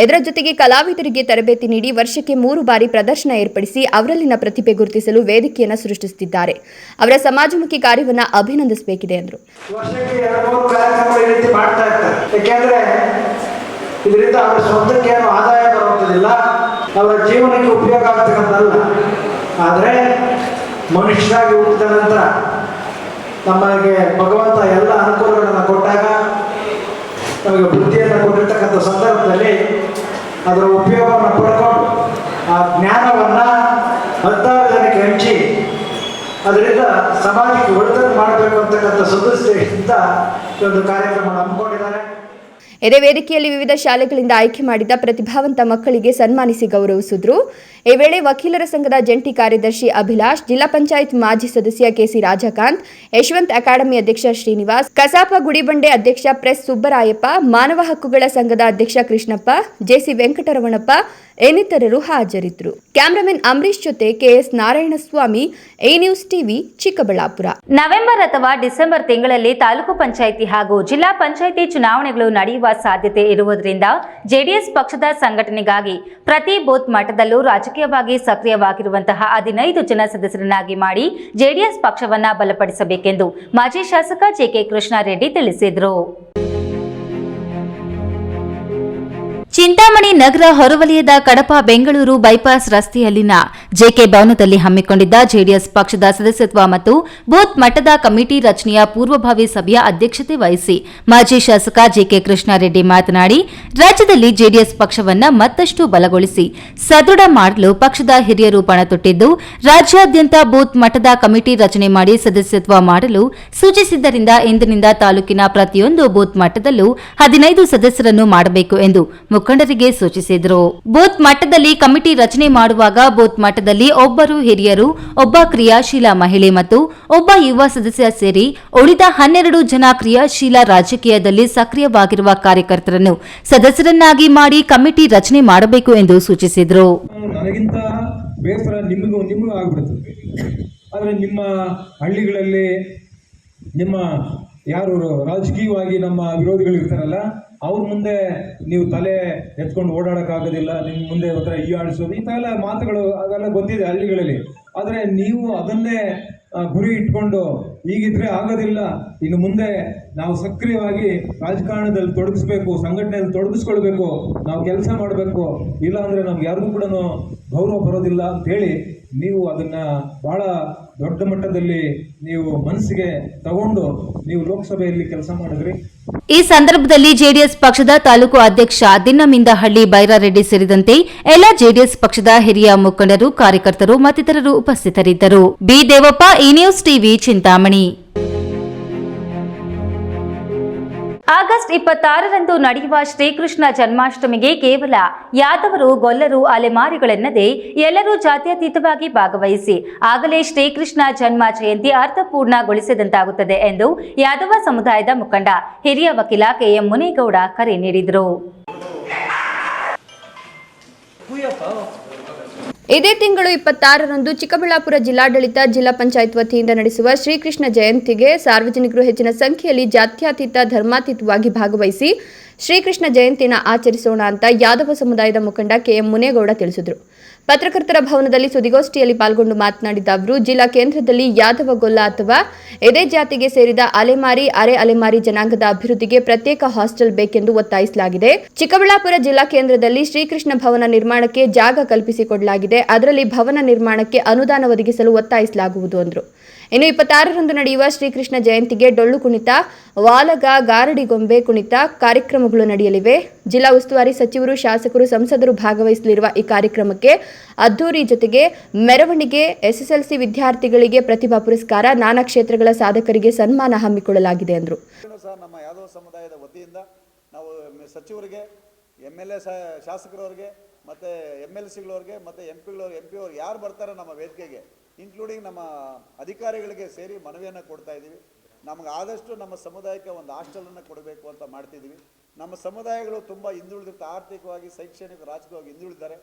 ಇದರ ಜೊತೆಗೆ ಕಲಾವಿದರಿಗೆ ತರಬೇತಿ ನೀಡಿ ವರ್ಷಕ್ಕೆ 3 ಬಾರಿ ಪ್ರದರ್ಶನ ಏರ್ಪಡಿಸಿ ಅವರಲ್ಲಿನ ಪ್ರತಿಭೆ ಗುರುತಿಸಲು ವೇದಿಕೆಯನ್ನು ಸೃಷ್ಟಿಸುತ್ತಿದ್ದಾರೆ. ಅವರ ಸಮಾಜಮುಖಿ ಕಾರ್ಯವನ್ನು ಅಭಿನಂದಿಸಬೇಕಿದೆ ಎಂದರು. ಇದರಿಂದ ಅವರ ಸ್ವಂತಕ್ಕೆ ಏನು ಆದಾಯ ಬರುವುದಿಲ್ಲ, ಅವರ ಜೀವನಕ್ಕೆ ಉಪಯೋಗ ಆಗ್ತಕ್ಕಂಥಲ್ಲ. ಆದರೆ ಮನುಷ್ಯರಾಗಿ ಹುಟ್ಟಿದ ನಂತರ ನಮಗೆ ಭಗವಂತ ಎಲ್ಲ ಅನುಕೂಲಗಳನ್ನು ಕೊಟ್ಟಾಗ, ನಮಗೆ ಬುದ್ಧಿಯನ್ನು ಕೊಟ್ಟಿರ್ತಕ್ಕಂಥ ಸಂದರ್ಭದಲ್ಲಿ ಅದರ ಉಪಯೋಗವನ್ನು ಪಡ್ಕೊಂಡು ಆ ಜ್ಞಾನವನ್ನು 16 ಜನಕ್ಕೆ ಹಂಚಿ ಅದರಿಂದ ಸಮಾಜಕ್ಕೆ ಒಳ್ಳೆಯದನ್ನು ಮಾಡಬೇಕು ಅಂತಕ್ಕಂಥ ಸದುದ್ದೇಶದಿಂದ ಈ ಒಂದು ಕಾರ್ಯಕ್ರಮ ಹಮ್ಮಿಕೊಂಡಿದ್ದಾರೆ. ಇದೇ ವೇದಿಕೆಯಲ್ಲಿ ವಿವಿಧ ಶಾಲೆಗಳಿಂದ ಆಯ್ಕೆ ಮಾಡಿದ ಪ್ರತಿಭಾವಂತ ಮಕ್ಕಳಿಗೆ ಸನ್ಮಾನಿಸಿ ಗೌರವಿಸಿದರು. ಈ ವೇಳೆ ವಕೀಲರ ಸಂಘದ ಜಂಟಿ ಕಾರ್ಯದರ್ಶಿ ಅಭಿಲಾಷ್, ಜಿಲ್ಲಾ ಪಂಚಾಯತ್ ಮಾಜಿ ಸದಸ್ಯ ಕೆಸಿ ರಾಜಕಾಂತ್, ಯಶವಂತ್ ಅಕಾಡೆಮಿ ಅಧ್ಯಕ್ಷ ಶ್ರೀನಿವಾಸ್, ಕಸಾಪ ಗುಡಿಬಂಡೆ ಅಧ್ಯಕ್ಷ ಪ್ರೆಸ್ ಸುಬ್ಬರಾಯಪ್ಪ, ಮಾನವ ಹಕ್ಕುಗಳ ಸಂಘದ ಅಧ್ಯಕ್ಷ ಕೃಷ್ಣಪ್ಪ, ಜೆಸಿ ವೆಂಕಟರಮಣಪ್ಪ ಇನ್ನಿತರರು ಹಾಜರಿದ್ದರು. ಕ್ಯಾಮರಾಮನ್ ಅಂಬರೀಶ್ ಜೊತೆ KS Narayanaswamy, E news TV, Chikkaballapur. November ಅಥವಾ ಡಿಸೆಂಬರ್ ತಿಂಗಳಲ್ಲಿ ತಾಲೂಕು ಪಂಚಾಯಿತಿ ಹಾಗೂ ಜಿಲ್ಲಾ ಪಂಚಾಯಿತಿ ಚುನಾವಣೆಗಳು ನಡೆಯುವ ಸಾಧ್ಯತೆ ಇರುವುದರಿಂದ ಜೆಡಿಎಸ್ ಪಕ್ಷದ ಸಂಘಟನೆಗಾಗಿ ಪ್ರತಿ ಬೂತ್ ಮಟ್ಟದಲ್ಲೂ ರಾಜಕೀಯವಾಗಿ ಸಕ್ರಿಯವಾಗಿರುವಂತಹ 15 ಜನ ಸದಸ್ಯರನ್ನಾಗಿ ಮಾಡಿ ಜೆಡಿಎಸ್ ಪಕ್ಷವನ್ನ ಬಲಪಡಿಸಬೇಕೆಂದು ಮಾಜಿ ಶಾಸಕ ಜೆಕೆ ಕೃಷ್ಣಾರೆಡ್ಡಿ ತಿಳಿಸಿದರು. ಚಿಂತಾಮಣಿ ನಗರ ಹೊರವಲಯದ ಕಡಪ ಬೆಂಗಳೂರು ಬೈಪಾಸ್ ರಸ್ತೆಯಲ್ಲಿನ ಜೆಕೆ ಭವನದಲ್ಲಿ ಹಮ್ಮಿಕೊಂಡಿದ್ದ ಜೆಡಿಎಸ್ ಪಕ್ಷದ ಸದಸ್ಯತ್ವ ಮತ್ತು ಬೂತ್ ಮಟ್ಟದ ಕಮಿಟಿ ರಚನೆಯ ಪೂರ್ವಭಾವಿ ಸಭೆಯ ಅಧ್ಯಕ್ಷತೆ ವಹಿಸಿ ಮಾಜಿ ಶಾಸಕ ಜೆಕೆ ಕೃಷ್ಣಾರೆಡ್ಡಿ ಮಾತನಾಡಿ, ರಾಜ್ಯದಲ್ಲಿ ಜೆಡಿಎಸ್ ಪಕ್ಷವನ್ನ ಮತ್ತಷ್ಟು ಬಲಗೊಳಿಸಿ ಸದೃಢ ಮಾಡಲು ಪಕ್ಷದ ಹಿರಿಯರು ಪಣ ತೊಟ್ಟಿದ್ದು, ರಾಜ್ಯಾದ್ಯಂತ ಬೂತ್ ಮಟ್ಟದ ಕಮಿಟಿ ರಚನೆ ಮಾಡಿ ಸದಸ್ಯತ್ವ ಮಾಡಲು ಸೂಚಿಸಿದ್ದರಿಂದ ಇಂದಿನಿಂದ ತಾಲೂಕಿನ ಪ್ರತಿಯೊಂದು ಬೂತ್ ಮಟ್ಟದಲ್ಲೂ 15 ಸದಸ್ಯರನ್ನು ಮಾಡಬೇಕು ಎಂದು ಮುಖಂಡರಿಗೆ ಸೂಚಿಸಿದರು. ಬೂತ್ ಮಟ್ಟದಲ್ಲಿ ಕಮಿಟಿ ರಚನೆ ಮಾಡುವಾಗ ಬೂತ್ ಮಟ್ಟದಲ್ಲಿ ಒಬ್ಬರು ಹಿರಿಯರು, ಒಬ್ಬ ಕ್ರಿಯಾಶೀಲ ಮಹಿಳೆ ಮತ್ತು ಒಬ್ಬ ಯುವ ಸದಸ್ಯ ಸೇರಿ ಉಳಿದ 12 ಜನ ಕ್ರಿಯಾಶೀಲ ರಾಜಕೀಯದಲ್ಲಿ ಸಕ್ರಿಯವಾಗಿರುವ ಕಾರ್ಯಕರ್ತರನ್ನು ಸದಸ್ಯರನ್ನಾಗಿ ಮಾಡಿ ಕಮಿಟಿ ರಚನೆ ಮಾಡಬೇಕು ಎಂದು ಸೂಚಿಸಿದರು. ನನಗಿಂತ ಬೇಸರ ನಿಮಗೂ ಆಗ್ಬಿಡುತ್ತೆ. ಆದರೆ ನಿಮ್ಮ ಹಳ್ಳಿಗಳಲ್ಲಿ ನಿಮ್ಮ ಯಾರು ರಾಜಕೀಯವಾಗಿ ನಮ್ಮ ವಿರೋಧಿಗಳು ಇರ್ತಾರಲ್ಲ, ಅವ್ರ ಮುಂದೆ ನೀವು ತಲೆ ಎತ್ಕೊಂಡು ಓಡಾಡೋಕ್ಕಾಗೋದಿಲ್ಲ. ನಿಮ್ಮ ಮುಂದೆ ಒಂಥರ ಆಡಿಸೋದು, ಇಂಥವೆಲ್ಲ ಮಾತುಗಳು ಅವೆಲ್ಲ ಗೊತ್ತಿದೆ ಹಳ್ಳಿಗಳಲ್ಲಿ. ಆದರೆ ನೀವು ಅದನ್ನೇ ಗುರಿ ಇಟ್ಕೊಂಡು ಈಗಿದ್ರೆ ಆಗೋದಿಲ್ಲ. ಇನ್ನು ಮುಂದೆ ನಾವು ಸಕ್ರಿಯವಾಗಿ ರಾಜಕಾರಣದಲ್ಲಿ ತೊಡಗಿಸ್ಬೇಕು, ಸಂಘಟನೆಯಲ್ಲಿ ತೊಡಗಿಸ್ಕೊಳ್ಬೇಕು, ನಾವು ಕೆಲಸ ಮಾಡಬೇಕು. ಇಲ್ಲಾಂದರೆ ನಮ್ಗೆ ಯಾರಿಗೂ ಕೂಡ ಗೌರವ ಬರೋದಿಲ್ಲ ಅಂಥೇಳಿ ನೀವು ಅದನ್ನು ಭಾಳ ದೊಡ್ಡ ಮಟ್ಟದಲ್ಲಿ ನೀವು ಮನಸ್ಸಿಗೆ ತಗೊಂಡು ನೀವು ಲೋಕಸಭೆಯಲ್ಲಿ ಕೆಲಸ ಮಾಡಿದ್ರಿ. ಈ ಸಂದರ್ಭದಲ್ಲಿ ಜೆಡಿಎಸ್ ಪಕ್ಷದ ತಾಲೂಕು ಅಧ್ಯಕ್ಷ ದಿನ್ನಮಿಂದಹಳ್ಳಿ ಬೈರಾರೆಡ್ಡಿ ಸೇರಿದಂತೆ ಎಲ್ಲ ಜೆಡಿಎಸ್ ಪಕ್ಷದ ಹಿರಿಯ ಮುಖಂಡರು, ಕಾರ್ಯಕರ್ತರು ಮತ್ತಿತರರು ಉಪಸ್ಥಿತರಿದ್ದರು. ಬಿ ದೇವಪ್ಪ, ಈ ನ್ಯೂಸ್ ಟಿವಿ, ಚಿಂತಾಮಣಿ. ಆಗಸ್ಟ್ 26ರಂದು ನಡೆಯುವ ಶ್ರೀಕೃಷ್ಣ ಜನ್ಮಾಷ್ಟಮಿಗೆ ಕೇವಲ ಯಾದವರು, ಗೊಲ್ಲರು, ಅಲೆಮಾರಿಗಳೆನ್ನದೇ ಎಲ್ಲರೂ ಜಾತ್ಯತೀತವಾಗಿ ಭಾಗವಹಿಸಿ ಆಗಲೇ ಶ್ರೀಕೃಷ್ಣ ಜನ್ಮ ಜಯಂತಿ ಅರ್ಥಪೂರ್ಣಗೊಳಿಸಿದಂತಾಗುತ್ತದೆ ಎಂದು ಯಾದವ ಸಮುದಾಯದ ಮುಖಂಡ ಹಿರಿಯ ವಕೀಲ ಕೆಎಂ ಮುನೇಗೌಡ ಕರೆ ನೀಡಿದರು. ಇದೇ ತಿಂಗಳು 26ರಂದು ಚಿಕ್ಕಬಳ್ಳಾಪುರ ಜಿಲ್ಲಾಡಳಿತ ಜಿಲ್ಲಾ ಪಂಚಾಯತ್ ವತಿಯಿಂದ ನಡೆಸುವ ಶ್ರೀಕೃಷ್ಣ ಜಯಂತಿಗೆ ಸಾರ್ವಜನಿಕರು ಹೆಚ್ಚಿನ ಸಂಖ್ಯೆಯಲ್ಲಿ ಜಾತ್ಯತೀತ ಧರ್ಮಾತೀತವಾಗಿ ಭಾಗವಹಿಸಿ ಶ್ರೀಕೃಷ್ಣ ಜಯಂತಿನ ಆಚರಿಸೋಣ ಅಂತ ಯಾದವ ಸಮುದಾಯದ ಮುಖಂಡ ಕೆಎಂ ಮುನೇಗೌಡ ತಿಳಿಸಿದರು. ಪತ್ರಕರ್ತರ ಭವನದಲ್ಲಿ ಸುದ್ದಿಗೋಷ್ಠಿಯಲ್ಲಿ ಪಾಲ್ಗೊಂಡು ಮಾತನಾಡಿದ ಅವರು, ಜಿಲ್ಲಾ ಕೇಂದ್ರದಲ್ಲಿ ಯಾದವ ಗೊಲ್ಲ ಅಥವಾ ಎದೆ ಜಾತಿಗೆ ಸೇರಿದ ಅಲೆಮಾರಿ, ಅರೆ ಅಲೆಮಾರಿ ಜನಾಂಗದ ಅಭಿವೃದ್ಧಿಗೆ ಪ್ರತ್ಯೇಕ ಹಾಸ್ಟೆಲ್ ಬೇಕೆಂದು ಒತ್ತಾಯಿಸಲಾಗಿದೆ. ಚಿಕ್ಕಬಳ್ಳಾಪುರ ಜಿಲ್ಲಾ ಕೇಂದ್ರದಲ್ಲಿ ಶ್ರೀಕೃಷ್ಣ ಭವನ ನಿರ್ಮಾಣಕ್ಕೆ ಜಾಗ ಕಲ್ಪಿಸಿಕೊಡಲಾಗಿದೆ. ಅದರಲ್ಲಿ ಭವನ ನಿರ್ಮಾಣಕ್ಕೆ ಅನುದಾನ ಒದಗಿಸಲು ಒತ್ತಾಯಿಸಲಾಗುವುದು ಎಂದರು. ಇನ್ನು 26ರಂದು ನಡೆಯುವ ಶ್ರೀಕೃಷ್ಣ ಜಯಂತಿಗೆ ಡೊಳ್ಳು ಕುಣಿತ, ವಾಲಗ, ಗಾರಡಿಗೊಂಬೆ ಕುಣಿತ ಕಾರ್ಯಕ್ರಮಗಳು ನಡೆಯಲಿವೆ. ಜಿಲ್ಲಾ ಉಸ್ತುವಾರಿ ಸಚಿವರು, ಶಾಸಕರು, ಸಂಸದರು ಭಾಗವಹಿಸಲಿರುವ ಈ ಕಾರ್ಯಕ್ರಮಕ್ಕೆ ಅದ್ದೂರಿ ಜೊತೆಗೆ ಮೆರವಣಿಗೆ, ಎಸ್ಎಸ್ಎಲ್ಸಿ ವಿದ್ಯಾರ್ಥಿಗಳಿಗೆ ಪ್ರತಿಭಾ ಪುರಸ್ಕಾರ, ನಾನಾ ಕ್ಷೇತ್ರಗಳ ಸಾಧಕರಿಗೆ ಸನ್ಮಾನ ಹಮ್ಮಿಕೊಳ್ಳಲಾಗಿದೆ ಎಂದರು. ನಮ್ಮ ಯಾದವ ಸಮುದಾಯದ ವತಿಯಿಂದ ನಾವು ಸಚಿವರಿಗೆ, MLA ಶಾಸಕರವರಿಗೆ ಮತ್ತು MLCಗಳವ್ರಿಗೆ ಮತ್ತು MP ಅವ್ರಿಗೆ ಯಾರು ಬರ್ತಾರೆ ನಮ್ಮ ವೇದಿಕೆಗೆ, ಇನ್ಕ್ಲೂಡಿಂಗ್ ನಮ್ಮ ಅಧಿಕಾರಿಗಳಿಗೆ ಸೇರಿ ಮನವಿಯನ್ನು ಕೊಡ್ತಾ ಇದ್ದೀವಿ. ನಮಗೆ ಆದಷ್ಟು ನಮ್ಮ ಸಮುದಾಯಕ್ಕೆ ಒಂದು ಹಾಸ್ಟೆಲನ್ನು ಕೊಡಬೇಕು ಅಂತ ಮಾಡ್ತಿದ್ದೀವಿ. ನಮ್ಮ ಸಮುದಾಯಗಳು ತುಂಬ ಹಿಂದುಳಿದಿರ್ತಾರೆ, ಆರ್ಥಿಕವಾಗಿ, ಶೈಕ್ಷಣಿಕ, ರಾಜಕೀಯವಾಗಿ ಹಿಂದುಳಿದ್ದಾರೆ.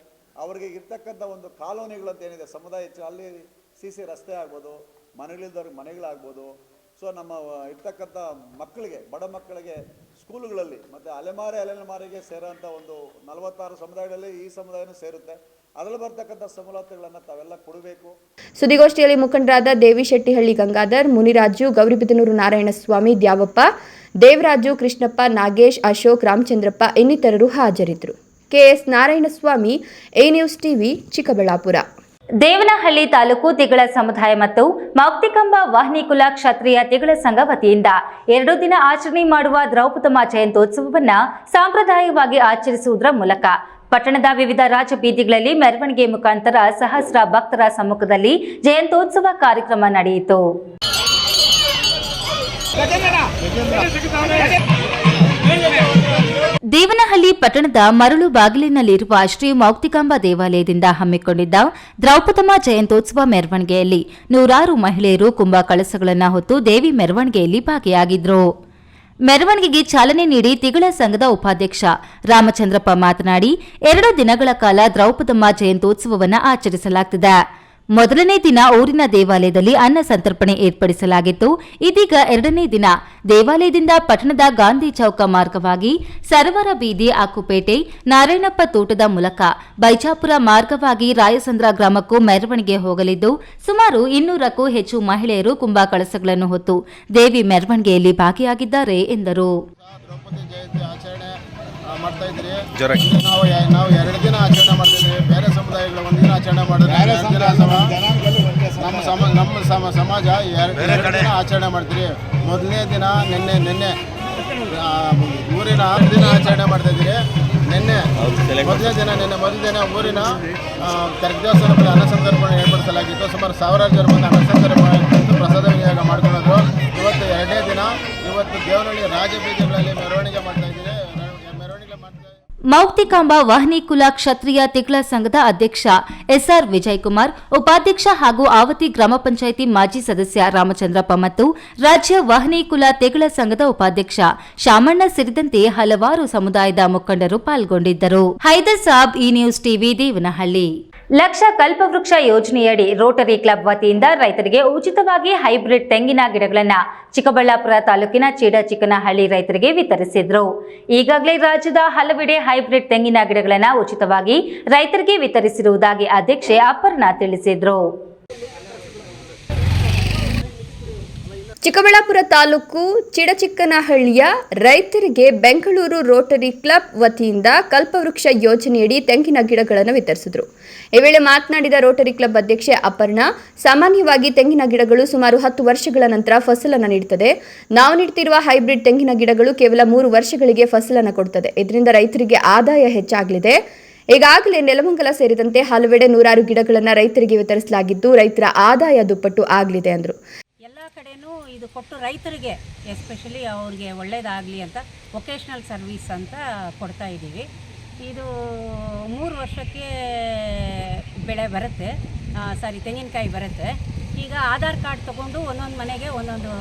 ಅವರಿಗೆ ಇರ್ತಕ್ಕಂಥ ಒಂದು ಕಾಲೋನಿಗಳಂತ ಏನಿದೆ ಸಮುದಾಯ, ಅಲ್ಲಿ CC ರಸ್ತೆ ಆಗ್ಬೋದು, ಮನೆಗಳಿದ್ದವ್ರಿಗೆ ಮನೆಗಳಾಗ್ಬೋದು. ಸೊ ನಮ್ಮ ಇರ್ತಕ್ಕಂಥ ಮಕ್ಕಳಿಗೆ, ಬಡ ಮಕ್ಕಳಿಗೆ ಸ್ಕೂಲುಗಳಲ್ಲಿ ಮತ್ತು ಅಲೆಮಾರಿಗೆ ಸೇರೋಂಥ ಒಂದು 46 ಸಮುದಾಯಗಳಲ್ಲಿ ಈ ಸಮುದಾಯನೂ ಸೇರುತ್ತೆ. ಅದರಲ್ಲಿ ಬರ್ತಕ್ಕಂಥ ಸವಲತ್ತುಗಳನ್ನು ತಾವೆಲ್ಲ ಕೊಡಬೇಕು. ಸುದ್ದಿಗೋಷ್ಠಿಯಲ್ಲಿ ಮುಖಂಡರಾದ ದೇವಿಶೆಟ್ಟಿಹಳ್ಳಿ ಗಂಗಾಧರ್, ಮುನಿರಾಜು, ಗೌರಿಬಿದನೂರು ನಾರಾಯಣಸ್ವಾಮಿ, ದ್ಯಾವಪ್ಪ, ದೇವರಾಜು, ಕೃಷ್ಣಪ್ಪ, ನಾಗೇಶ್, ಅಶೋಕ್, ರಾಮಚಂದ್ರಪ್ಪ ಇನ್ನಿತರರು ಹಾಜರಿದ್ದರು. KS Narayanaswamy, A news TV, Chikkaballapur. Devanahalli taluk Tigala ಸಮುದಾಯ ಮತ್ತು ಮೌಕ್ತಿಕಂಬ ವಾಹಿನಿಕುಲ ಕ್ಷತ್ರಿಯ ತಿಗಳ ಸಂಘ ವತಿಯಿಂದ 2 ದಿನ ಆಚರಣೆ ಮಾಡುವ ದ್ರೌಪದಮ್ಮ ಜಯಂತ್ಯೋತ್ಸವವನ್ನು ಸಾಂಪ್ರದಾಯಿಕವಾಗಿ ಆಚರಿಸುವುದರ ಮೂಲಕ ಪಟ್ಟಣದ ವಿವಿಧ ರಾಜಬೀದಿಗಳಲ್ಲಿ ಮೆರವಣಿಗೆ ಮುಖಾಂತರ ಸಹಸ್ರ ಭಕ್ತರ ಸಮ್ಮುಖದಲ್ಲಿ ಜಯಂತ್ಯೋತ್ಸವ ಕಾರ್ಯಕ್ರಮ ನಡೆಯಿತು. ದೇವನಹಳ್ಳಿ ಪಟ್ಟಣದ ಮರಳು ಬಾಗಿಲಿನಲ್ಲಿರುವ ಶ್ರೀ ಮೌಕ್ತಿಕಾಂಬ ದೇವಾಲಯದಿಂದ ಹಮ್ಮಿಕೊಂಡಿದ್ದ ದ್ರೌಪದಮ್ಮ ಜಯಂತ್ಯೋತ್ಸವ ಮೆರವಣಿಗೆಯಲ್ಲಿ ನೂರಾರು ಮಹಿಳೆಯರು ಕುಂಭ ಕಳಸಗಳನ್ನು ಹೊತ್ತು ದೇವಿ ಮೆರವಣಿಗೆಯಲ್ಲಿ ಭಾಗಿಯಾಗಿದ್ದರು. ಮೆರವಣಿಗೆಗೆ ಚಾಲನೆ ನೀಡಿ ತಿಗಳ ಸಂಘದ ಉಪಾಧ್ಯಕ್ಷ ರಾಮಚಂದ್ರಪ್ಪ ಮಾತನಾಡಿ, 2 ದಿನಗಳ ಕಾಲ ದ್ರೌಪದಮ್ಮ ಜಯಂತ್ಯೋತ್ಸವವನ್ನು ಆಚರಿಸಲಾಗುತ್ತಿದೆ. ಮೊದಲನೇ ದಿನ ಊರಿನ ದೇವಾಲಯದಲ್ಲಿ ಅನ್ನ ಸಂತರ್ಪಣೆ ಏರ್ಪಡಿಸಲಾಗಿತ್ತು. ಇದೀಗ 2ನೇ ದಿನ ದೇವಾಲಯದಿಂದ ಪಟ್ಟಣದ ಗಾಂಧಿ ಚೌಕ ಮಾರ್ಗವಾಗಿ ಸರವರ ಬೀದಿ, ಆಕುಪೇಟೆ, ನಾರಾಯಣಪ್ಪ ತೋಟದ ಮೂಲಕ ಬೈಜಾಪುರ ಮಾರ್ಗವಾಗಿ ರಾಯಸಂದ್ರ ಗ್ರಾಮಕ್ಕೂ ಮೆರವಣಿಗೆ ಹೋಗಲಿದ್ದು, ಸುಮಾರು 200ಕ್ಕೂ ಹೆಚ್ಚು ಮಹಿಳೆಯರು ಕುಂಭ ಕಳಸಗಳನ್ನು ಹೊತ್ತು ದೇವಿ ಮೆರವಣಿಗೆಯಲ್ಲಿ ಭಾಗಿಯಾಗಿದ್ದಾರೆ ಎಂದರು. ಮಾಡ್ತಾ ಇದ್ರಿ ನಾವು 2 ದಿನ ಆಚರಣೆ ಮಾಡ್ತಿದ್ವಿ. ಬೇರೆ ಸಮುದಾಯಗಳು 1 ದಿನ ಆಚರಣೆ ಮಾಡಿದ್ರೆ ನಮ್ಮ ಸಮಾಜ 2 ದಿನ ಆಚರಣೆ ಮಾಡ್ತೀರಿ. ಮೊದಲನೇ ದಿನ ನಿನ್ನೆ ಊರಿನ 6 ದಿನ ಆಚರಣೆ ಮಾಡ್ತಾ ಇದ್ದೀರಿ. ಮೊದಲನೇ ದಿನ ಊರಿನ ದೇವಸ್ಥಾನದಲ್ಲಿ ಅನ್ನ ಸಂತರ್ಪಣೆ ಏರ್ಪಡಿಸಲಾಗಿತ್ತು. ಸುಮಾರು 1000 ಜನ ಬಂದು ಅನ್ನ ಸಂತರ್ಪಣೆ ಪ್ರಸಾದ ವಿನಿಯೋಗ ಮಾಡ್ಕೊಂಡಿದ್ರು. ಇವತ್ತು 2ನೇ ದಿನ, ಇವತ್ತು ದೇವನಹಳ್ಳಿ ರಾಜಬೀದಿಗಳಲ್ಲಿ ಮೆರವಣಿಗೆ ಮಾಡ್ತಾ ಇದ್ದೀರಿ. ಮೌಕ್ತಿಕಾಂಬ ವಾಹಿನಿಕುಲ ಕ್ಷತ್ರಿಯ ತಿಗಳ ಸಂಘದ ಅಧ್ಯಕ್ಷ SR ವಿಜಯಕುಮಾರ್, ಉಪಾಧ್ಯಕ್ಷ ಹಾಗೂ ಆವತಿ ಗ್ರಾಮ ಪಂಚಾಯಿತಿ ಮಾಜಿ ಸದಸ್ಯ ರಾಮಚಂದ್ರಪ್ಪ ಮತ್ತು ರಾಜ್ಯ ವಾಹಿನಿಕುಲ ತಿಗಳ ಸಂಘದ ಉಪಾಧ್ಯಕ್ಷ ಶಾಮಣ್ಣ ಸೇರಿದಂತೆ ಹಲವಾರು ಸಮುದಾಯದ ಮುಖಂಡರು ಪಾಲ್ಗೊಂಡಿದ್ದರು. Hyder Sab, E news TV, Devanahalli. ಲಕ್ಷ ಕಲ್ಪವೃಕ್ಷ ಯೋಜನೆಯಡಿ ರೋಟರಿ ಕ್ಲಬ್ ವತಿಯಿಂದ ರೈತರಿಗೆ ಉಚಿತವಾಗಿ ಹೈಬ್ರಿಡ್ ತೆಂಗಿನ ಗಿಡಗಳನ್ನು ಚಿಕ್ಕಬಳ್ಳಾಪುರ ತಾಲೂಕಿನ ಚೀಡಚಿಕ್ಕನಹಳ್ಳಿ ರೈತರಿಗೆ ವಿತರಿಸಿದ್ರು. ಈಗಾಗಲೇ ರಾಜ್ಯದ ಹಲವೆಡೆ ಹೈಬ್ರಿಡ್ ತೆಂಗಿನ ಗಿಡಗಳನ್ನು ಉಚಿತವಾಗಿ ರೈತರಿಗೆ ವಿತರಿಸಿರುವುದಾಗಿ ಅಧ್ಯಕ್ಷೆ ಅಪರ್ಣಾ ತಿಳಿಸಿದರು. ಚಿಕ್ಕಬಳ್ಳಾಪುರ ತಾಲೂಕು ಚಿಡಚಿಕ್ಕನಹಳ್ಳಿಯ ರೈತರಿಗೆ ಬೆಂಗಳೂರು ರೋಟರಿ ಕ್ಲಬ್ ವತಿಯಿಂದ ಕಲ್ಪವೃಕ್ಷ ಯೋಜನೆಯಡಿ ತೆಂಗಿನ ಗಿಡಗಳನ್ನು ವಿತರಿಸಿದರು. ಈ ವೇಳೆ ಮಾತನಾಡಿದ ರೋಟರಿ ಕ್ಲಬ್ ಅಧ್ಯಕ್ಷೆ ಅಪರ್ಣಾ, ಸಾಮಾನ್ಯವಾಗಿ ತೆಂಗಿನ ಗಿಡಗಳು ಸುಮಾರು 10 ವರ್ಷಗಳ ನಂತರ ಫಸಲನ್ನು ನೀಡುತ್ತದೆ. ನಾವು ನೀಡುತ್ತಿರುವ ಹೈಬ್ರಿಡ್ ತೆಂಗಿನ ಗಿಡಗಳು ಕೇವಲ 3 ವರ್ಷಗಳಿಗೆ ಫಸಲನ್ನು ಕೊಡುತ್ತದೆ. ಇದರಿಂದ ರೈತರಿಗೆ ಆದಾಯ ಹೆಚ್ಚಾಗಲಿದೆ. ಈಗಾಗಲೇ ನೆಲಮಂಗಲ ಸೇರಿದಂತೆ ಹಲವೆಡೆ ನೂರಾರು ಗಿಡಗಳನ್ನು ರೈತರಿಗೆ ವಿತರಿಸಲಾಗಿದ್ದು, ರೈತರ ಆದಾಯ ದುಪ್ಪಟ್ಟು ಆಗಲಿದೆ ಎಂದರು. ಎಲ್ಲ ಕಡೆನೂ ಇದು ಕೊಟ್ಟು ರೈತರಿಗೆ ಎಸ್ಪೆಷಲಿ ಅವ್ರಿಗೆ ಒಳ್ಳೆಯದಾಗಲಿ ಅಂತ ವೊಕೇಶ್ನಲ್ ಸರ್ವಿಸ್ ಅಂತ ಕೊಡ್ತಾ ಇದ್ದೀವಿ. ಇದು 3 ವರ್ಷಕ್ಕೆ ಬೆಳೆ ಬರುತ್ತೆ, ತೆಂಗಿನಕಾಯಿ ಬರುತ್ತೆ. ಈಗ ಆಧಾರ್ ಕಾರ್ಡ್ ತೊಗೊಂಡು ಒಂದೊಂದು ಮನೆಗೆ ಒಂದೊಂದು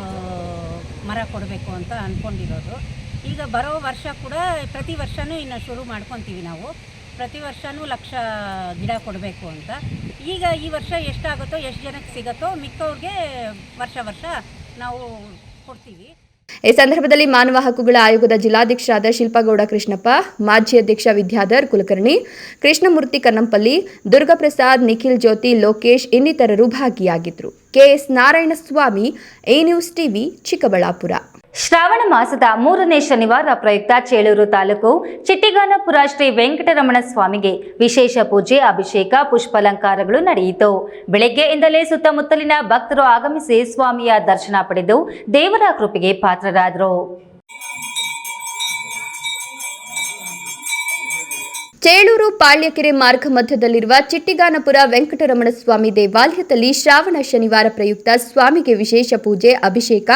ಮರ ಕೊಡಬೇಕು ಅಂತ ಅಂದ್ಕೊಂಡಿರೋದು. ಈಗ ಬರೋ ವರ್ಷ ಕೂಡ ಪ್ರತಿ ವರ್ಷವೂ ಇನ್ನು ಶುರು ಮಾಡ್ಕೊತೀವಿ ನಾವು. ಪ್ರತಿ ವರ್ಷವೂ 1,00,000 ಗಿಡ ಕೊಡಬೇಕು ಅಂತ. ಈಗ ಈ ವರ್ಷ ಎಷ್ಟಾಗುತ್ತೋ ಎಷ್ಟು ಜನಕ್ಕೆ ಸಿಗುತ್ತೋ ಮಿಕ್ಕವ್ರಿಗೆ ವರ್ಷ ನಾವು ಕೊಡ್ತೀವಿ. ಈ ಸಂದರ್ಭದಲ್ಲಿ ಮಾನವ ಹಕ್ಕುಗಳ ಆಯೋಗದ ಜಿಲ್ಲಾಧ್ಯಕ್ಷರಾದ ಶಿಲ್ಪಗೌಡ ಕೃಷ್ಣಪ್ಪ, ಮಾಜಿ ಅಧ್ಯಕ್ಷ ವಿದ್ಯಾಧರ್ ಕುಲಕರ್ಣಿ, ಕೃಷ್ಣಮೂರ್ತಿ ಕನ್ನಂಪಲ್ಲಿ, ದುರ್ಗಾಪ್ರಸಾದ್, ನಿಖಿಲ್ ಜ್ಯೋತಿ, ಲೋಕೇಶ್ ಇನ್ನಿತರರು ಭಾಗಿಯಾಗಿದ್ದರು. KS Narayanaswamy, E news TV, Chikkaballapur. ಶ್ರಾವಣ ಮಾಸದ 3ನೇ ಶನಿವಾರ ಪ್ರಯುಕ್ತ ಚೇಳೂರು ತಾಲೂಕು ಚಿಟ್ಟಿಗಾನಪುರ ಶ್ರೀ ವೆಂಕಟರಮಣ ಸ್ವಾಮಿಗೆ ವಿಶೇಷ ಪೂಜೆ, ಅಭಿಷೇಕ, ಪುಷ್ಪಾಲಂಕಾರಗಳು ನಡೆಯಿತು. ಬೆಳಗ್ಗೆಯಿಂದಲೇ ಸುತ್ತಮುತ್ತಲಿನ ಭಕ್ತರು ಆಗಮಿಸಿ ಸ್ವಾಮಿಯ ದರ್ಶನ ಪಡೆದು ದೇವರ ಕೃಪೆಗೆ ಪಾತ್ರರಾದರು. ಚೇಳೂರು ಪಾಳ್ಯಕೆರೆ ಮಾರ್ಗ ಮಧ್ಯದಲ್ಲಿರುವ ಚಿಟ್ಟಿಗಾನಪುರ ವೆಂಕಟರಮಣ ಸ್ವಾಮಿ ದೇವಾಲಯದಲ್ಲಿ ಶ್ರಾವಣ ಶನಿವಾರ ಪ್ರಯುಕ್ತ ಸ್ವಾಮಿಗೆ ವಿಶೇಷ ಪೂಜೆ, ಅಭಿಷೇಕ,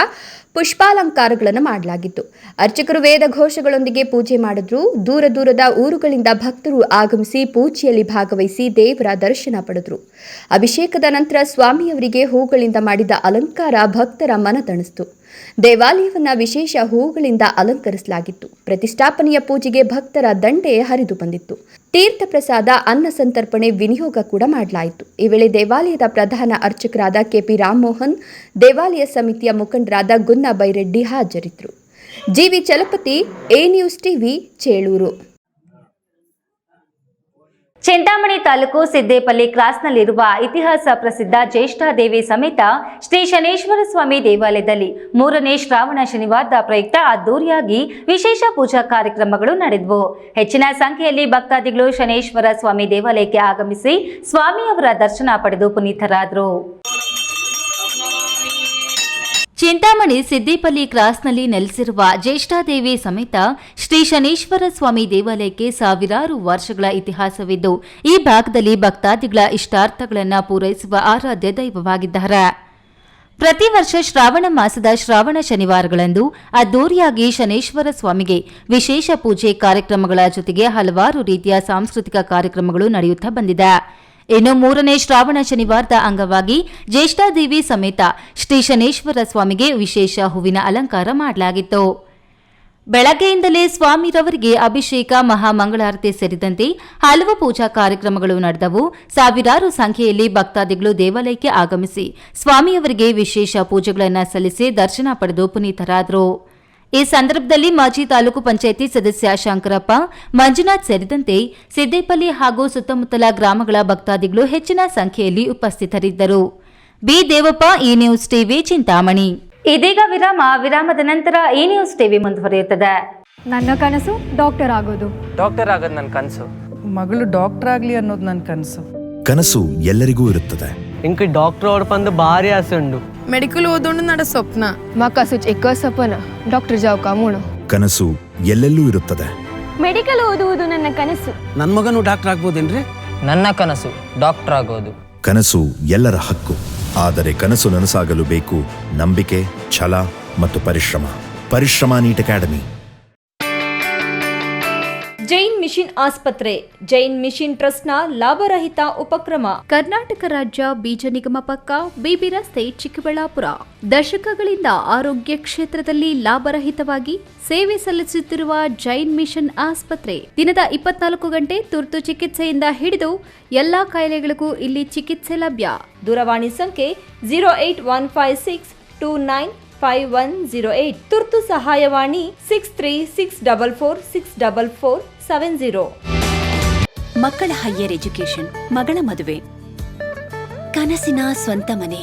ಪುಷ್ಪಾಲಂಕಾರಗಳನ್ನು ಮಾಡಲಾಗಿತ್ತು. ಅರ್ಚಕರು ವೇದ ಘೋಷಗಳೊಂದಿಗೆ ಪೂಜೆ ಮಾಡಿದ್ರು. ದೂರ ದೂರದ ಊರುಗಳಿಂದ ಭಕ್ತರು ಆಗಮಿಸಿ ಪೂಜೆಯಲ್ಲಿ ಭಾಗವಹಿಸಿ ದೇವರ ದರ್ಶನ ಪಡೆದರು. ಅಭಿಷೇಕದ ನಂತರ ಸ್ವಾಮಿಯವರಿಗೆ ಹೂಗಳಿಂದ ಮಾಡಿದ ಅಲಂಕಾರ ಭಕ್ತರ ಮನತಣಿಸಿತು. ದೇವಾಲಯವನ್ನು ವಿಶೇಷ ಹೂಗಳಿಂದ ಅಲಂಕರಿಸಲಾಗಿತ್ತು. ಪ್ರತಿಷ್ಠಾಪನೆಯ ಪೂಜೆಗೆ ಭಕ್ತರ ದಂಡೆ ಹರಿದು ಬಂದಿತ್ತು. ತೀರ್ಥ ಪ್ರಸಾದ, ಅನ್ನ ಸಂತರ್ಪಣೆ ವಿನಿಯೋಗ ಕೂಡ ಮಾಡಲಾಯಿತು. ಈ ವೇಳೆ ದೇವಾಲಯದ ಪ್ರಧಾನ ಅರ್ಚಕರಾದ ಕೆಪಿ ರಾಮಮೋಹನ್, ದೇವಾಲಯ ಸಮಿತಿಯ ಮುಖಂಡರಾದ ಗುನ್ನ ಬೈರೆಡ್ಡಿ ಹಾಜರಿದ್ದರು. GV Chalapathi, A news TV, Chelur. Chintamani taluk Siddepalli ಕ್ರಾಸ್ನಲ್ಲಿರುವ ಇತಿಹಾಸ ಪ್ರಸಿದ್ಧ ಜ್ಯೇಷ್ಠಾದೇವಿ ಸಮೇತ ಶ್ರೀ ಶನೇಶ್ವರ ಸ್ವಾಮಿ ದೇವಾಲಯದಲ್ಲಿ 3ನೇ ಶ್ರಾವಣ ಶನಿವಾರದ ಪ್ರಯುಕ್ತ ಅದ್ದೂರಿಯಾಗಿ ವಿಶೇಷ ಪೂಜಾ ಕಾರ್ಯಕ್ರಮಗಳು ನಡೆದವು. ಹೆಚ್ಚಿನ ಸಂಖ್ಯೆಯಲ್ಲಿ ಭಕ್ತಾದಿಗಳು ಶನೇಶ್ವರ ಸ್ವಾಮಿ ದೇವಾಲಯಕ್ಕೆ ಆಗಮಿಸಿ ಸ್ವಾಮಿಯವರ ದರ್ಶನ ಪಡೆದು ಪುನೀತರಾದರು. ಚಿಂತಾಮಣಿ ಸಿದ್ದೇಪಲ್ಲಿ ಕ್ರಾಸ್ನಲ್ಲಿ ನೆಲೆಸಿರುವ ಜ್ಯೇಷ್ಠಾದೇವಿ ಸಮೇತ ಶ್ರೀ ಶನೇಶ್ವರ ಸ್ವಾಮಿ ದೇವಾಲಯಕ್ಕೆ ಸಾವಿರಾರು ವರ್ಷಗಳ ಇತಿಹಾಸವಿದ್ದು ಈ ಭಾಗದಲ್ಲಿ ಭಕ್ತಾದಿಗಳ ಇಷ್ಟಾರ್ಥಗಳನ್ನು ಪೂರೈಸುವ ಆರಾಧ್ಯ ದೈವವಾಗಿದ್ದಾರೆ. ಪ್ರತಿ ವರ್ಷ ಶ್ರಾವಣ ಮಾಸದ ಶ್ರಾವಣ ಶನಿವಾರಗಳಂದು ಅದ್ದೂರಿಯಾಗಿ ಶನೇಶ್ವರ ಸ್ವಾಮಿಗೆ ವಿಶೇಷ ಪೂಜೆ ಕಾರ್ಯಕ್ರಮಗಳ ಜೊತೆಗೆ ಹಲವಾರು ರೀತಿಯ ಸಾಂಸ್ಕೃತಿಕ ಕಾರ್ಯಕ್ರಮಗಳು ನಡೆಯುತ್ತಾ ಬಂದಿದೆ. ಇನ್ನು 3ನೇ ಶ್ರಾವಣ ಶನಿವಾರದ ಅಂಗವಾಗಿ ಜ್ಯೇಷ್ಠಾದೇವಿ ಸಮೇತ ಶ್ರೀ ಶನೇಶ್ವರ ಸ್ವಾಮಿಗೆ ವಿಶೇಷ ಹೂವಿನ ಅಲಂಕಾರ ಮಾಡಲಾಗಿತ್ತು. ಬೆಳಗ್ಗೆಯಿಂದಲೇ ಸ್ವಾಮಿರವರಿಗೆ ಅಭಿಷೇಕ, ಮಹಾಮಂಗಳಾರತಿ ಸೇರಿದಂತೆ ಹಲವು ಪೂಜಾ ಕಾರ್ಯಕ್ರಮಗಳು ನಡೆದವು. ಸಾವಿರಾರು ಸಂಖ್ಯೆಯಲ್ಲಿ ಭಕ್ತಾದಿಗಳು ದೇವಾಲಯಕ್ಕೆ ಆಗಮಿಸಿ ಸ್ವಾಮಿಯವರಿಗೆ ವಿಶೇಷ ಪೂಜೆಗಳನ್ನು ಸಲ್ಲಿಸಿ ದರ್ಶನ ಪಡೆದು ಪುನೀತರಾದರು. ಈ ಸಂದರ್ಭದಲ್ಲಿ ಮಾಜಿ ತಾಲೂಕು ಪಂಚಾಯಿತಿ ಸದಸ್ಯ ಶಂಕರಪ್ಪ, ಮಂಜುನಾಥ್ ಸೇರಿದಂತೆ ಸಿದ್ದೇಪಲ್ಲಿ ಹಾಗೂ ಸುತ್ತಮುತ್ತಲ ಗ್ರಾಮಗಳ ಭಕ್ತಾದಿಗಳು ಹೆಚ್ಚಿನ ಸಂಖ್ಯೆಯಲ್ಲಿ ಉಪಸ್ಥಿತರಿದ್ದರು. B Devappa, E news TV, Chintamani. ಇದೀಗ ವಿರಾಮದ ನಂತರ ಇ ನ್ಯೂಸ್ ಟಿವಿ ಮುಂದುವರಿಯುತ್ತದೆ. ನನ್ನ ಕನಸು ಡಾಕ್ಟರ್ ಆಗೋದು. ಡಾಕ್ಟರ್ ಆಗೋದು ನನ್ನ ಕನಸು. ಮಗಳು ಡಾಕ್ಟರ್ ಆಗಲಿ ಅನ್ನೋದು ನನ್ನ ಕನಸು. ಕನಸು ಎಲ್ಲರಿಗೂ ಇರುತ್ತದೆ. ಇಂಕ ಡಾಕ್ಟರ್ ಓಡ್ಪಂದು ಭಾರಿ ಆಸೆ ಉಂಡು. ಮೆಡಿಕಲ್ ಓದೋಣ ನಡ ಸ್ವಪ್ನ. ಮಾಕಾಸು ಚಿಕ್ಕ ಸಪನ ಡಾಕ್ಟರ್ ಜಾವ್ ಕಾಮೂಣ. ಕನಸು ಎಲ್ಲೆಲ್ಲೂ ಇರುತ್ತದೆ. ಮೆಡಿಕಲ್ ಓದುವುದು ನನ್ನ ಕನಸು. ನನ್ನ ಮಗನು ಡಾಕ್ಟರ್ ಆಗ್ಬೋದೇನ್ರಿ? ನನ್ನ ಕನಸು ಡಾಕ್ಟರ್ ಆಗೋದು. ಕನಸು ಎಲ್ಲರ ಹಕ್ಕು. ಆದರೆ ಕನಸು ನನಸಾಗಲು ಬೇಕು ನಂಬಿಕೆ, ಛಲ ಮತ್ತು ಪರಿಶ್ರಮ. Neat academy. ಜೈನ್ ಮಿಷನ್ ಆಸ್ಪತ್ರೆ, ಜೈನ್ ಮಿಷನ್ ಟ್ರಸ್ಟ್ನ ಲಾಭರಹಿತ ಉಪಕ್ರಮ. ಕರ್ನಾಟಕ ರಾಜ್ಯ ಬೀಜ ನಿಗಮ ಪಕ್ಕ, ಬಿಬಿ ರಸ್ತೆ, ಚಿಕ್ಕಬಳ್ಳಾಪುರ. ದಶಕಗಳಿಂದ ಆರೋಗ್ಯ ಕ್ಷೇತ್ರದಲ್ಲಿ ಲಾಭರಹಿತವಾಗಿ ಸೇವೆ ಸಲ್ಲಿಸುತ್ತಿರುವ ಜೈನ್ ಮಿಷನ್ ಆಸ್ಪತ್ರೆ ದಿನದ 24 ಗಂಟೆ ತುರ್ತು ಚಿಕಿತ್ಸೆಯಿಂದ ಹಿಡಿದು ಎಲ್ಲಾ ಕಾಯಿಲೆಗಳಿಗೂ ಇಲ್ಲಿ ಚಿಕಿತ್ಸೆ ಲಭ್ಯ. ದೂರವಾಣಿ ಸಂಖ್ಯೆ 08156295108. ತುರ್ತು ಸಹಾಯವಾಣಿ 6364464470. ಮಕ್ಕಳ ಹೈಯರ್ ಎಜುಕೇಶನ್, ಮಗಳ ಮದುವೆ, ಕನಸಿನ ಸ್ವಂತ ಮನೆ,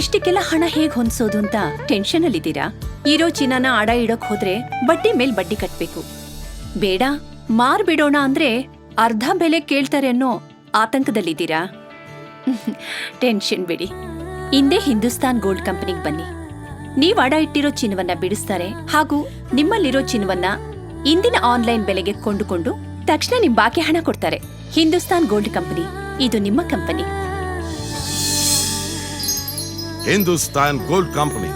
ಇಷ್ಟಕ್ಕೆಲ್ಲ ಹಣ ಹೇಗ್ ಹೊಂದಿಸೋದು ಅಂತ ಟೆನ್ಷನ್ ಅಲ್ಲಿದ್ದೀರಾ? ಇರೋ ಚಿನ್ನನ ಅಡ ಇಡೋಕ್ ಹೋದ್ರೆ ಬಡ್ಡಿ ಮೇಲ್ ಬಡ್ಡಿ ಕಟ್ಬೇಕು. ಬೇಡ, ಮಾರ್ಬಿಡೋಣ ಅಂದ್ರೆ ಅರ್ಧ ಬೆಲೆ ಕೇಳ್ತಾರೆ ಅನ್ನೋ ಆತಂಕದಲ್ಲಿದ್ದೀರಾ? ಟೆನ್ಷನ್ ಬಿಡಿ, ಇಂದೇ ಹಿಂದೂಸ್ತಾನ್ ಗೋಲ್ಡ್ ಕಂಪನಿಗೆ ಬನ್ನಿ. ನೀವ್ ಅಡ ಇಟ್ಟಿರೋ ಚಿನ್ನವನ್ನ ಬಿಡಿಸ್ತಾರೆ ಹಾಗೂ ನಿಮ್ಮಲ್ಲಿರೋ ಚಿನ್ನವನ್ನ ಇಂದಿನ ಆನ್ಲೈನ್ ಬೆಲೆಗೆ ಕೊಂಡುಕೊಂಡು ತಕ್ಷಣ ನಿಮ್ ಬಾಕಿ ಹಣ ಕೊಡ್ತಾರೆ. ಹಿಂದೂಸ್ತಾನ್ ಗೋಲ್ಡ್ ಕಂಪನಿ, ಇದು ನಿಮ್ಮ company. Hindustan gold company,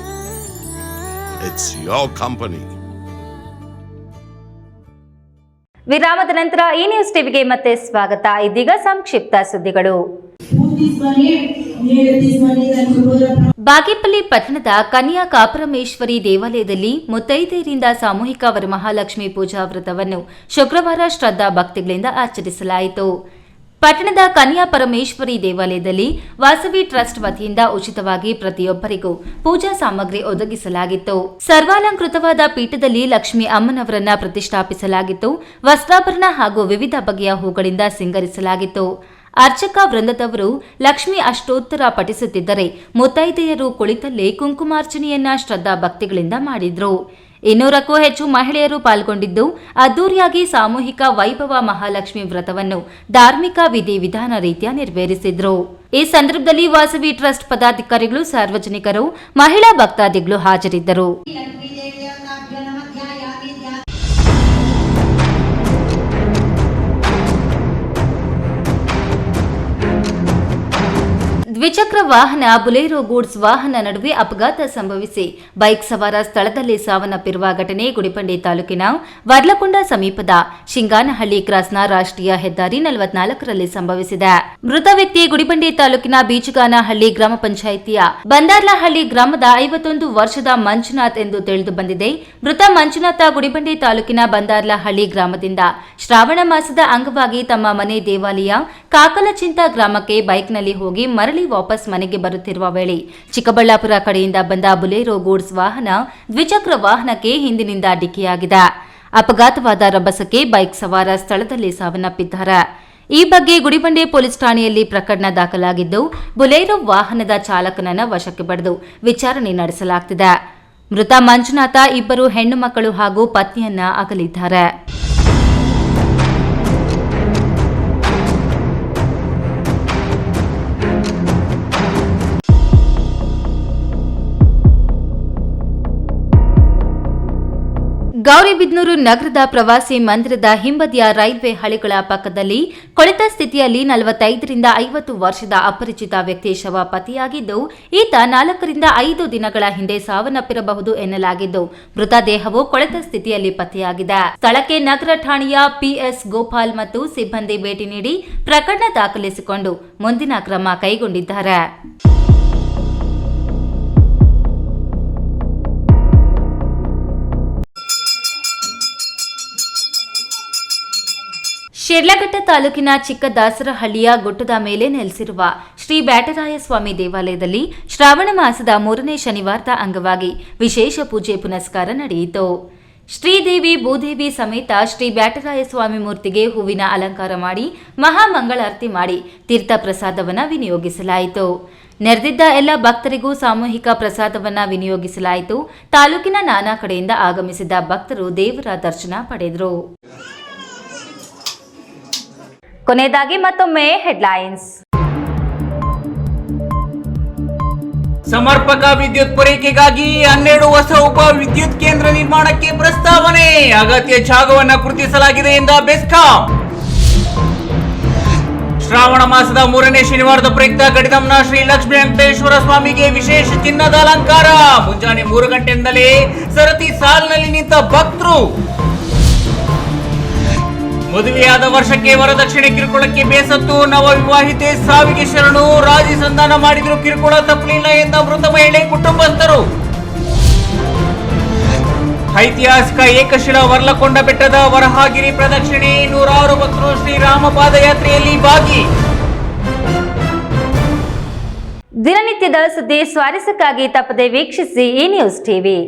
it's your company. ವಿರಾಮದ ನಂತರ ಈ ನ್ಯೂಸ್ ಟಿವಿಗೆ ಮತ್ತೆ ಸ್ವಾಗತ. ಇದೀಗ ಸಂಕ್ಷಿಪ್ತ ಸುದ್ದಿಗಳು. ಬಾಗೇಪಲ್ಲಿ ಪಟ್ಟಣದ ಕನ್ಯಾ ಕಾಪರಮೇಶ್ವರಿ ದೇವಾಲಯದಲ್ಲಿ ಮುತ್ತೈದೆಯರಿಂದ ಸಾಮೂಹಿಕ ವರಮಹಾಲಕ್ಷ್ಮಿ ಪೂಜಾ ವ್ರತವನ್ನು ಶುಕ್ರವಾರ ಶ್ರದ್ಧಾ ಭಕ್ತಿಗಳಿಂದ ಆಚರಿಸಲಾಯಿತು. ಪಟ್ಟಣದ ಕನ್ಯಾ ಪರಮೇಶ್ವರಿ ದೇವಾಲಯದಲ್ಲಿ ವಾಸವಿ ಟ್ರಸ್ಟ್ ವತಿಯಿಂದ ಉಚಿತವಾಗಿ ಪ್ರತಿಯೊಬ್ಬರಿಗೂ ಪೂಜಾ ಸಾಮಗ್ರಿ ಒದಗಿಸಲಾಗಿತ್ತು. ಸರ್ವಾಲಂಕೃತವಾದ ಪೀಠದಲ್ಲಿ ಲಕ್ಷ್ಮೀ ಅಮ್ಮನವರನ್ನ ಪ್ರತಿಷ್ಠಾಪಿಸಲಾಗಿತ್ತು. ವಸ್ತ್ರಾಭರಣ ಹಾಗೂ ವಿವಿಧ ಬಗೆಯ ಹೂಗಳಿಂದ ಸಿಂಗರಿಸಲಾಗಿತ್ತು. ಅರ್ಚಕ ವೃಂದದವರು ಲಕ್ಷ್ಮಿ ಅಷ್ಟೋತ್ತರ ಪಠಿಸುತ್ತಿದ್ದರೆ ಮುತ್ತೈದೆಯರು ಕುಳಿತಲ್ಲೇ ಕುಂಕುಮಾರ್ಚನೆಯನ್ನ ಶ್ರದ್ಧಾ ಭಕ್ತಿಗಳಿಂದ ಮಾಡಿದ್ರು. 200ಕ್ಕೂ ಹೆಚ್ಚು ಮಹಿಳೆಯರು ಪಾಲ್ಗೊಂಡಿದ್ದು ಅದ್ದೂರಿಯಾಗಿ ಸಾಮೂಹಿಕ ವೈಭವ ಮಹಾಲಕ್ಷ್ಮಿ ವ್ರತವನ್ನು ಧಾರ್ಮಿಕ ವಿಧಿವಿಧಾನ ರೀತಿಯ ನೆರವೇರಿಸಿದ್ರು. ಈ ಸಂದರ್ಭದಲ್ಲಿ ವಾಸವಿ ಟ್ರಸ್ಟ್ ಪದಾಧಿಕಾರಿಗಳು, ಸಾರ್ವಜನಿಕರು, ಮಹಿಳಾ ಭಕ್ತಾದಿಗಳು ಹಾಜರಿದ್ದರು. ದ್ವಿಚಕ್ರ ವಾಹನ ಬುಲೆರೋ ಗೂಡ್ಸ್ ವಾಹನ ನಡುವೆ ಅಪಘಾತ ಸಂಭವಿಸಿ ಬೈಕ್ ಸವಾರ ಸ್ಥಳದಲ್ಲೇ ಸಾವನ್ನಪ್ಪಿರುವ ಘಟನೆ ಗುಡಿಬಂಡೆ ತಾಲೂಕಿನ ವರ್ಲಕೊಂಡ ಸಮೀಪದ ಶಿಂಗಾನಹಳ್ಳಿ ಕ್ರಾಸ್ನ ರಾಷ್ಟ್ರೀಯ ಹೆದ್ದಾರಿ 44ರಲ್ಲಿ ಸಂಭವಿಸಿದೆ. ಮೃತ ವ್ಯಕ್ತಿ ಗುಡಿಬಂಡೆ ತಾಲೂಕಿನ ಬೀಚಗಾನಹಳ್ಳಿ ಗ್ರಾಮ ಪಂಚಾಯಿತಿಯ ಬಂದಾರ್ಲಹಳ್ಳಿ ಗ್ರಾಮದ 51 ವರ್ಷದ ಮಂಜುನಾಥ್ ಎಂದು ತಿಳಿದು ಬಂದಿದೆ. ಮೃತ ಮಂಜುನಾಥ ಗುಡಿಬಂಡೆ ತಾಲೂಕಿನ ಬಂದಾರ್ಲಹಳ್ಳಿ ಗ್ರಾಮದಿಂದ ಶ್ರಾವಣ ಮಾಸದ ಅಂಗವಾಗಿ ತಮ್ಮ ಮನೆ ದೇವಾಲಯ ಕಾಕಲಚಿಂತ ಗ್ರಾಮಕ್ಕೆ ಬೈಕ್ನಲ್ಲಿ ಹೋಗಿ ಮರಳಿ ವಾಪಸ್ ಮನೆಗೆ ಬರುತ್ತಿರುವ ವೇಳೆ ಚಿಕ್ಕಬಳ್ಳಾಪುರ ಕಡೆಯಿಂದ ಬಂದ ಬುಲೆರೋ ಗೂಡ್ಸ್ ವಾಹನ ದ್ವಿಚಕ್ರ ವಾಹನಕ್ಕೆ ಹಿಂದಿನಿಂದ ಡಿಕ್ಕಿಯಾಗಿದೆ. ಅಪಘಾತವಾದ ರಭಸಕ್ಕೆ ಬೈಕ್ ಸವಾರ ಸ್ಥಳದಲ್ಲಿ ಸಾವನ್ನಪ್ಪಿದ್ದಾರೆ. ಈ ಬಗ್ಗೆ ಗುಡಿಬಂಡೆ ಪೊಲೀಸ್ ಠಾಣೆಯಲ್ಲಿ ಪ್ರಕರಣ ದಾಖಲಾಗಿದ್ದು ಬುಲೆರೋ ವಾಹನದ ಚಾಲಕನನ್ನ ವಶಕ್ಕೆ ಪಡೆದು ವಿಚಾರಣೆ ನಡೆಸಲಾಗುತ್ತಿದೆ. ಮೃತ ಮಂಜುನಾಥ 2 ಹೆಣ್ಣು ಮಕ್ಕಳು ಹಾಗೂ ಪತ್ನಿಯನ್ನ ಅಗಲಿದ್ದಾರೆ. ಗೌರಿಬಿದನೂರು ನಗರದ ಪ್ರವಾಸಿ ಮಂದಿರದ ಹಿಂಬದಿಯ ರೈಲ್ವೆ ಹಳಿಗಳ ಪಕ್ಕದಲ್ಲಿ ಕೊಳೆತ ಸ್ಥಿತಿಯಲ್ಲಿ 45ರಿಂದ 50 ವರ್ಷದ ಅಪರಿಚಿತ ವ್ಯಕ್ತಿ ಶವ ಪತ್ತೆಯಾಗಿದ್ದು, ಈತ 4ರಿಂದ 5 ದಿನಗಳ ಹಿಂದೆ ಸಾವನ್ನಪ್ಪಿರಬಹುದು ಎನ್ನಲಾಗಿದ್ದು, ಮೃತದೇಹವು ಕೊಳೆತ ಸ್ಥಿತಿಯಲ್ಲಿ ಪತ್ತೆಯಾಗಿದೆ. ಸ್ಥಳಕ್ಕೆ ನಗರ ಠಾಣೆಯ ಪಿಎಸ್ ಗೋಪಾಲ್ ಮತ್ತು ಸಿಬ್ಬಂದಿ ಭೇಟಿ ನೀಡಿ ಪ್ರಕರಣ ದಾಖಲಿಸಿಕೊಂಡು ಮುಂದಿನ ಕ್ರಮ ಕೈಗೊಂಡಿದ್ದಾರೆ. ಶಿಡ್ಲಘಟ್ಟ ತಾಲೂಕಿನ ಚಿಕ್ಕದಾಸರಹಳ್ಳಿಯ ಗುಡ್ಡದ ಮೇಲೆ ನೆಲೆಸಿರುವ ಶ್ರೀ ಬ್ಯಾಟರಾಯಸ್ವಾಮಿ ದೇವಾಲಯದಲ್ಲಿ ಶ್ರಾವಣ ಮಾಸದ 3ನೇ ಶನಿವಾರದ ಅಂಗವಾಗಿ ವಿಶೇಷ ಪೂಜೆ ಪುನಸ್ಕಾರ ನಡೆಯಿತು. ಶ್ರೀದೇವಿ ಭೂದೇವಿ ಸಮೇತ ಶ್ರೀ ಬ್ಯಾಟರಾಯಸ್ವಾಮಿ ಮೂರ್ತಿಗೆ ಹೂವಿನ ಅಲಂಕಾರ ಮಾಡಿ ಮಹಾಮಂಗಳಾರತಿ ಮಾಡಿ ತೀರ್ಥ ಪ್ರಸಾದವನ್ನು ವಿನಿಯೋಗಿಸಲಾಯಿತು. ನೆರೆದಿದ್ದ ಎಲ್ಲ ಭಕ್ತರಿಗೂ ಸಾಮೂಹಿಕ ಪ್ರಸಾದವನ್ನು ವಿನಿಯೋಗಿಸಲಾಯಿತು. ತಾಲೂಕಿನ ನಾನಾ ಕಡೆಯಿಂದ ಆಗಮಿಸಿದ ಭಕ್ತರು ದೇವರ ದರ್ಶನ ಪಡೆದರು. ಕೊನೆಯದಾಗಿ ಮತ್ತೊಮ್ಮೆ ಹೆಡ್ಲೈನ್ಸ್. ಸಮರ್ಪಕ ವಿದ್ಯುತ್ ಪೂರೈಕೆಗಾಗಿ 12 ಹೊಸ ಉಪ ವಿದ್ಯುತ್ ಕೇಂದ್ರ ನಿರ್ಮಾಣಕ್ಕೆ ಪ್ರಸ್ತಾವನೆ. ಅಗತ್ಯ ಜಾಗವನ್ನು ಗುರುತಿಸಲಾಗಿದೆ ಎಂದ ಬೆಸ್ಕಾಂ. ಶ್ರಾವಣ ಮಾಸದ 3ನೇ ಶನಿವಾರದ ಪ್ರಯುಕ್ತ ಗಡಿದಂನ ಶ್ರೀ ಲಕ್ಷ್ಮೀ ವೆಂಕಟೇಶ್ವರ ಸ್ವಾಮಿಗೆ ವಿಶೇಷ ಚಿನ್ನದ ಅಲಂಕಾರ. ಮುಂಜಾನೆ 3 ಗಂಟೆಯಿಂದಲೇ ಸರತಿ ಸಾಲಿನಲ್ಲಿ ನಿಂತ ಭಕ್ತರು. ಮದುವೆಯಾದ ವರ್ಷಕ್ಕೆ ವರದಕ್ಷಿಣೆ ಕಿರುಕುಳಕ್ಕೆ ಬೇಸತ್ತು ನವ ವಿವಾಹಿತೆ ಸಾವಿಗೆ ಶರಣು. ರಾಜಿ ಸಂಧಾನ ಮಾಡಿದ್ರು ಕಿರುಕುಳ ತಪ್ಪಲಿಲ್ಲ ಎಂದ ಮೃತ ಮಹಿಳೆ ಕುಟುಂಬಸ್ಥರು. ಐತಿಹಾಸಿಕ ಏಕಶಿಲಾ ವರ್ಲಕೊಂಡ ಬೆಟ್ಟದ ವರಹಾಗಿರಿ ಪ್ರದಕ್ಷಿಣೆ. 100 ಭಕ್ತರು ಶ್ರೀರಾಮ ಪಾದಯಾತ್ರೆಯಲ್ಲಿ ಭಾಗಿ. ದಿನನಿತ್ಯದ ಸುದ್ದಿ ಸ್ವಾರಸ್ಯಕ್ಕಾಗಿ ತಪ್ಪದೆ ವೀಕ್ಷಿಸಿ ಈ ನ್ಯೂಸ್ ಟಿವಿ.